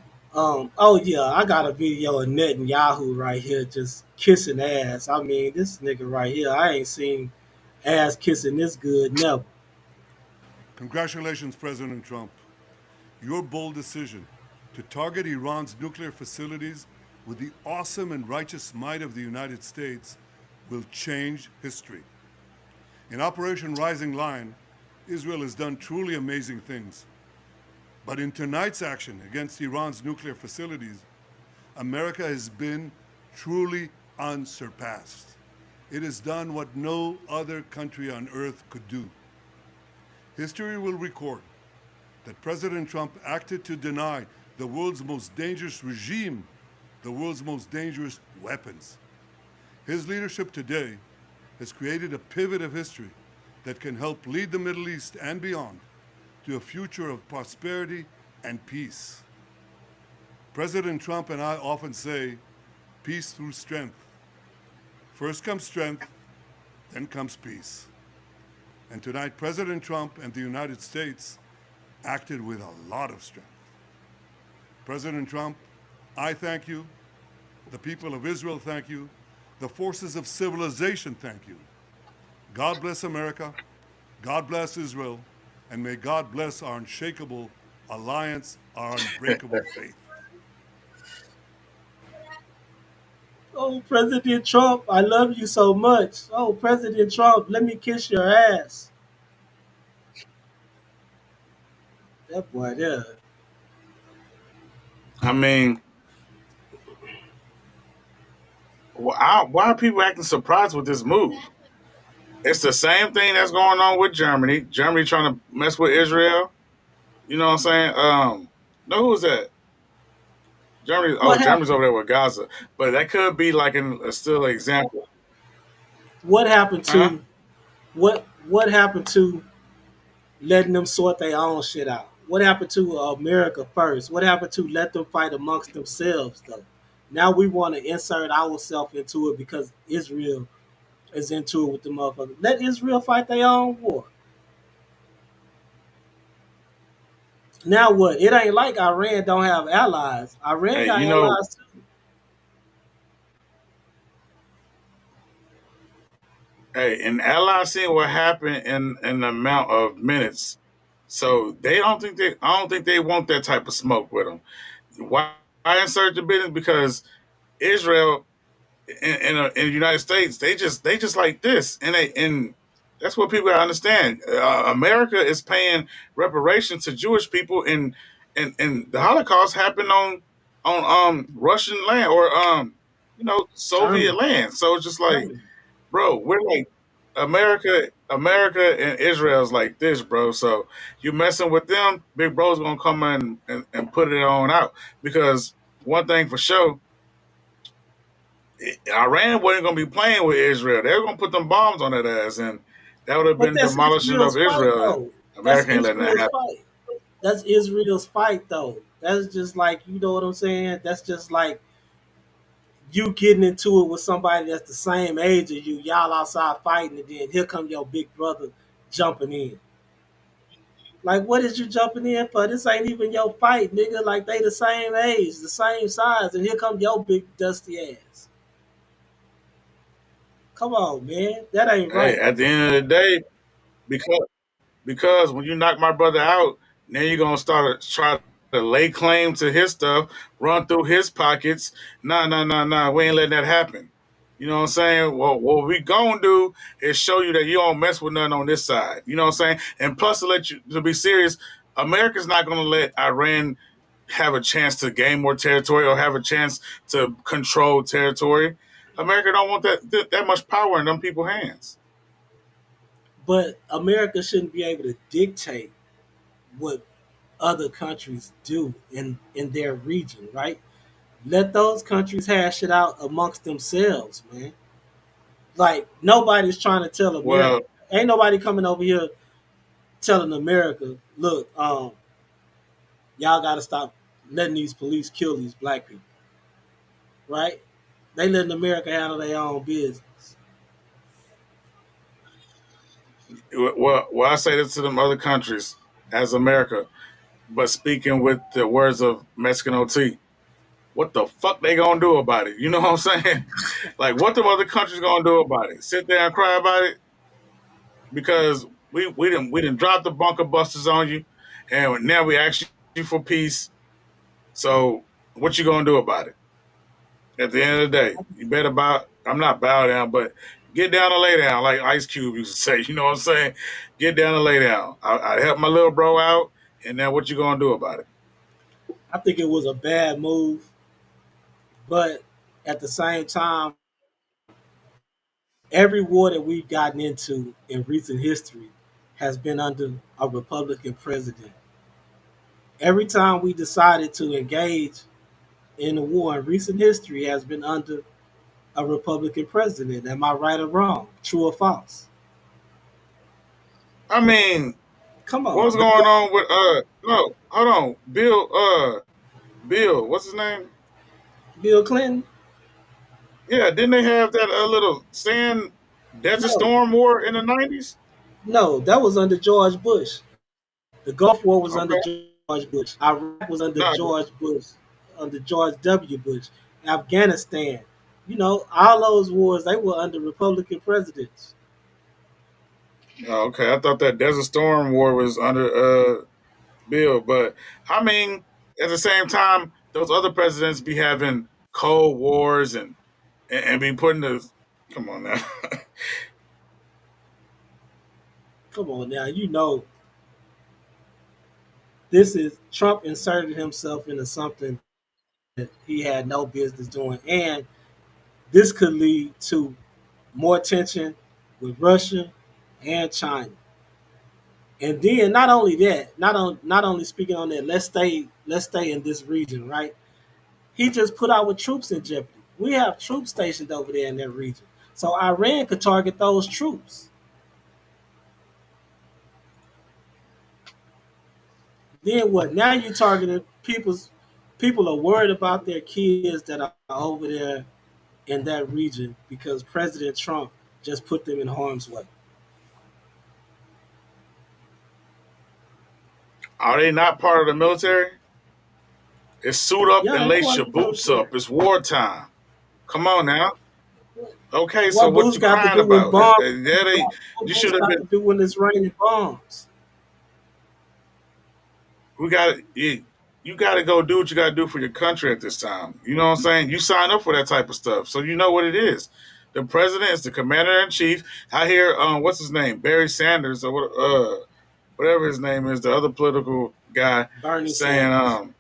Oh yeah, I got a video of Netanyahu right here just kissing ass. I mean, this nigga right here, I ain't seen ass kissing this good never.
Congratulations, President Trump. Your bold decision to target Iran's nuclear facilities with the awesome and righteous might of the United States will change history. In Operation Rising Lion, Israel has done truly amazing things. But in tonight's action against Iran's nuclear facilities, America has been truly unsurpassed. It has done what no other country on earth could do. History will record that President Trump acted to deny the world's most dangerous regime the world's most dangerous weapons. His leadership today has created a pivot of history that can help lead the Middle East and beyond to a future of prosperity and peace. President Trump and I often say, peace through strength. First comes strength, then comes peace. And tonight, President Trump and the United States acted with a lot of strength. President Trump, I thank you. The people of Israel thank you. The forces of civilization thank you. God bless America. God bless Israel. And may God bless our unshakable alliance, our unbreakable faith.
Oh, President Trump, I love you so much. Oh, President Trump, let me kiss your ass. That boy there.
I mean, why are people acting surprised with this move? It's the same thing that's going on with Germany. Germany trying to mess with Israel. You know what I'm saying? No, who's that? Germany. Oh,
What
Germany's
happened?
over there with Gaza. But that could be like a still an example.
What happened
Huh?
to what happened to letting them sort their own shit out? What happened to America first? What happened to let them fight amongst themselves though? Now we want to insert ourselves into it because Israel is into it with the motherfuckers. Let Israel fight their own war. Now what? It ain't like Iran don't have allies. Iran
Hey,
got allies too.
hey, and allies seeing what happened in the amount of minutes. So I don't think they want that type of smoke with them. Why insert the business? Because Israel in the United States, they just like this, and that's what people gotta understand. America is paying reparations to Jewish people, and the Holocaust happened on Russian land or Soviet
Germany.
land. So it's just like,
Germany.
bro, we're like America and Israel's like this, bro. So you messing with them, Big Bro's gonna come in and put it on out. Because one thing for sure, Iran wasn't gonna be playing with Israel. They were gonna put them bombs on that ass, and that would have
But
been
that's
demolishing of
Israel's fight,
Israel. And
though. That's
America ain't letting that
Israel's
happen.
fight. That's Israel's fight, though. That's just like, you know what I'm saying? That's just like you getting into it with somebody that's the same age as you. Y'all outside fighting, and then here come your big brother jumping in. Like, what is you jumping in for? This ain't even your fight, nigga. Like, they the same age, the same size, and here come your big dusty ass. Come on, man. That ain't
Hey,
right.
at the end of the day, because when you knock my brother out, now you're gonna start to try to lay claim to his stuff, run through his pockets. Nah, nah, nah, nah. We ain't letting that happen. You know what I'm saying? Well, what we gonna do is show you that you don't mess with nothing on this side. You know what I'm saying? And plus, to be serious, America's not gonna let Iran have a chance to gain more territory or have a chance to control territory. America don't want that much power in them people's hands.
But America shouldn't be able to dictate what other countries do in their region, right? Let those countries hash it out amongst themselves, man. Like, nobody's trying to tell America.
Well,
Ain't nobody coming over here telling America, look, y'all got to stop letting these police kill these black people, right? They letting America handle their own business.
well, I say this to them other countries as America, but speaking with the words of Mexican OT, what the fuck they gonna do about it? You know what I'm saying? Like, what the other countries gonna do about it? Sit there and cry about it? Because we didn't drop the bunker busters on you, and now we ask you for peace. So what you gonna do about it? At the end of the day, you better I'm not bow down, but get down and lay down, like Ice Cube used to say. You know what I'm saying? Get down and lay down. I helped my little bro out, and now what you gonna do about it?
I think it was a bad move, but at the same time, every war that we've gotten into in recent history has been under a Republican president. Every time we decided to engage in a war in recent history has been under a Republican president. Am I right or wrong? True or false?
I mean,
Come
what's
on,
going
man.
on with no, hold on. Bill, what's his name?
Bill Clinton?
Yeah, didn't they have that little sand desert
No,
storm war in the 90s?
no, that was under George Bush. The Gulf War was under
Okay.
George Bush. Iraq was under
No,
George Bush, under George W. Bush. Afghanistan, all those wars, they were under Republican presidents.
okay. I thought that desert storm war was under Bill, but I mean, at the same time, those other presidents be having cold wars and be putting the come on now.
Come on now, this is Trump inserted himself into something that he had no business doing, and this could lead to more tension with Russia and China. And then not only that, not only speaking on that, let's stay in this region, right? He just put our troops in jeopardy. We have troops stationed over there in that region. So Iran could target those troops. Then what? Now you targeting people are worried about their kids that are over there in that region because President Trump just put them in harm's way.
Are they not part of the military? It's suit up
Yeah,
and
they
lace
part
your
of the
boots
military.
up. It's wartime. Come on now. Okay, so
What
what
boots
you
got to
crying
do with
about?
bombs?
That ain't.
What
You
boots
should have
got
been.
to do when it's raining bombs?
We got you got to go do what you got to do for your country at this time. You know what I'm saying? You sign up for that type of stuff, so you know what it is. The president is the commander in chief. I hear what's his name, Barry Sanders or whatever his name is, the other political guy
Bernie
saying
Sanders.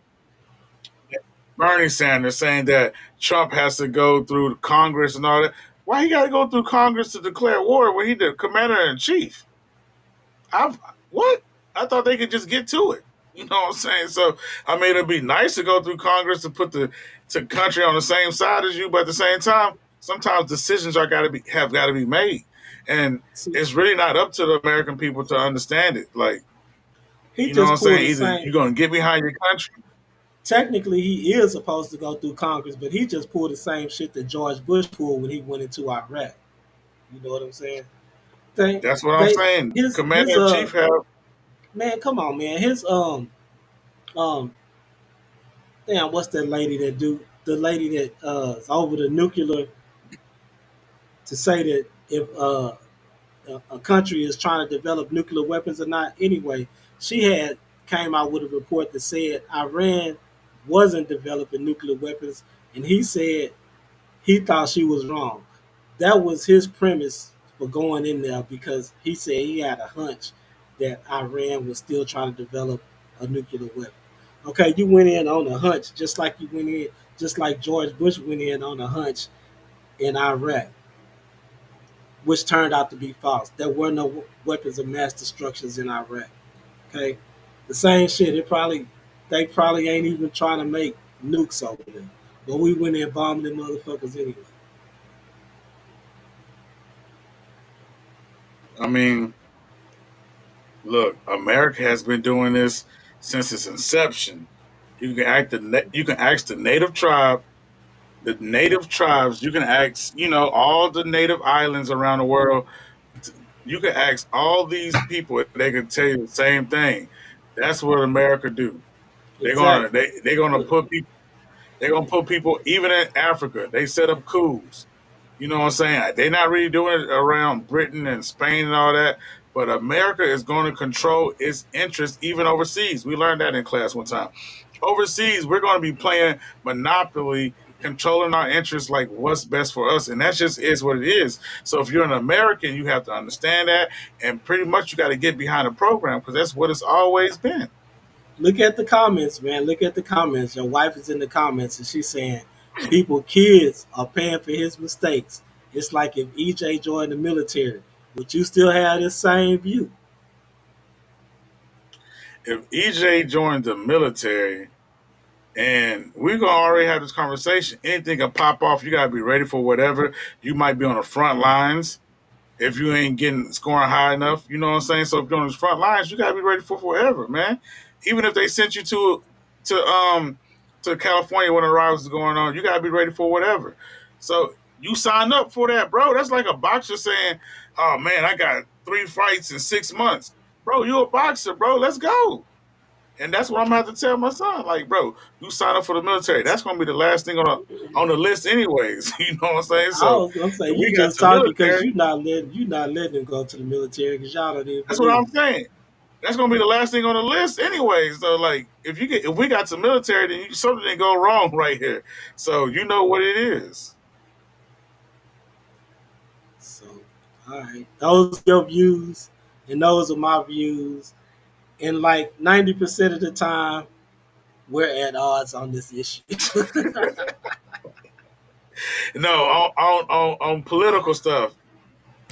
Bernie Sanders saying that Trump has to go through Congress and all that. Why he got to go through Congress to declare war when he the commander in chief? What? I thought they could just get to it. You know what I'm saying? So I mean, it'd be nice to go through Congress to put the country on the same side as you, but at the same time, sometimes decisions have got to be made, and it's really not up to the American people to understand it. Like,
He
you know what I'm
just pulled
saying?
the
Either
same.
you're gonna get behind your country.
Technically, he is supposed to go through Congress, but he just pulled the same shit that George Bush pulled when he went into Iraq. You know what I'm saying?
That's what I'm
They
saying. Commander
his
in chief have.
man, come on, man. His um damn, what's that lady that do the lady that is over the nuclear to say that if a country is trying to develop nuclear weapons or not. Anyway, she had came out with a report that said Iran wasn't developing nuclear weapons, and he said he thought she was wrong. That was his premise for going in there because he said he had a hunch that Iran was still trying to develop a nuclear weapon. Okay, you went in on a hunch, just like you went in, just like George Bush went in on a hunch in Iraq, which turned out to be false. There were no weapons of mass destruction in Iraq. Okay, the same shit. They probably ain't even trying to make nukes over there, but we went in and bombed them motherfuckers anyway.
I mean, look, America has been doing this since its inception. You can ask the native tribe, the native tribes. You can ask, all the native islands around the world. You can ask all these people; they can tell you the same thing. That's what America do.
Exactly.
They're gonna put people. They're gonna put people even in Africa. They set up coups. You know what I'm saying? They're not really doing it around Britain and Spain and all that. But America is going to control its interests even overseas. We learned that in class one time. Overseas, we're going to be playing Monopoly, controlling our interests like what's best for us. And that just is what it is. So if you're an American, you have to understand that. And pretty much you got to get behind the program because that's what it's always been.
Look at the comments, man. Look at the comments. Your wife is in the comments and she's saying kids are paying for his mistakes. It's like if EJ joined the military, would you still have this same view?
If EJ joined the military, and we're gonna already have this conversation, anything can pop off. You gotta be ready for whatever. You might be on the front lines if you ain't getting scoring high enough. You know what I'm saying? So if you're on the front lines, you gotta be ready for forever, man. Even if they sent you to California when the riots was going on, you gotta be ready for whatever. So you sign up for that, bro. That's like a boxer saying, "Oh man, I got 3 fights in 6 months." Bro, you a boxer, bro. Let's go. And that's what I'm gonna have to tell my son. Like, bro, you sign up for the military. That's gonna be the last thing on the list, anyways. You know what I'm saying?
I
So
was gonna say
if
you
we got
just
the
talking because
military,
you not letting him go to the military because y'all don't even
that's what
believe
I'm
it.
saying. That's gonna be the last thing on the list, anyways. So, like, if we got the military, then something didn't go wrong right here. So you know what it is.
So, all right, those are your views, and those are my views. And like 90% of the time, we're at odds on this issue.
No, on political stuff.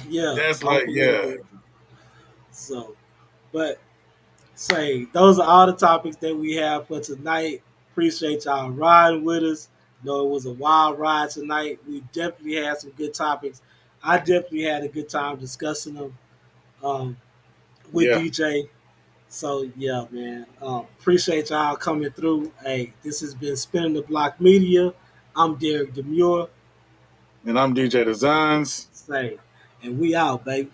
Yeah,
That's
on
like, yeah.
political. So, but say those are all the topics that we have for tonight. Appreciate y'all riding with us. Know it was a wild ride tonight. We definitely had some good topics. I definitely had a good time discussing them with
Yeah.
DJ. So yeah, man. Appreciate y'all coming through. Hey, this has been Spinning the Block Media. I'm Derek Demure.
And I'm DJ Designs.
Say, and we out, baby.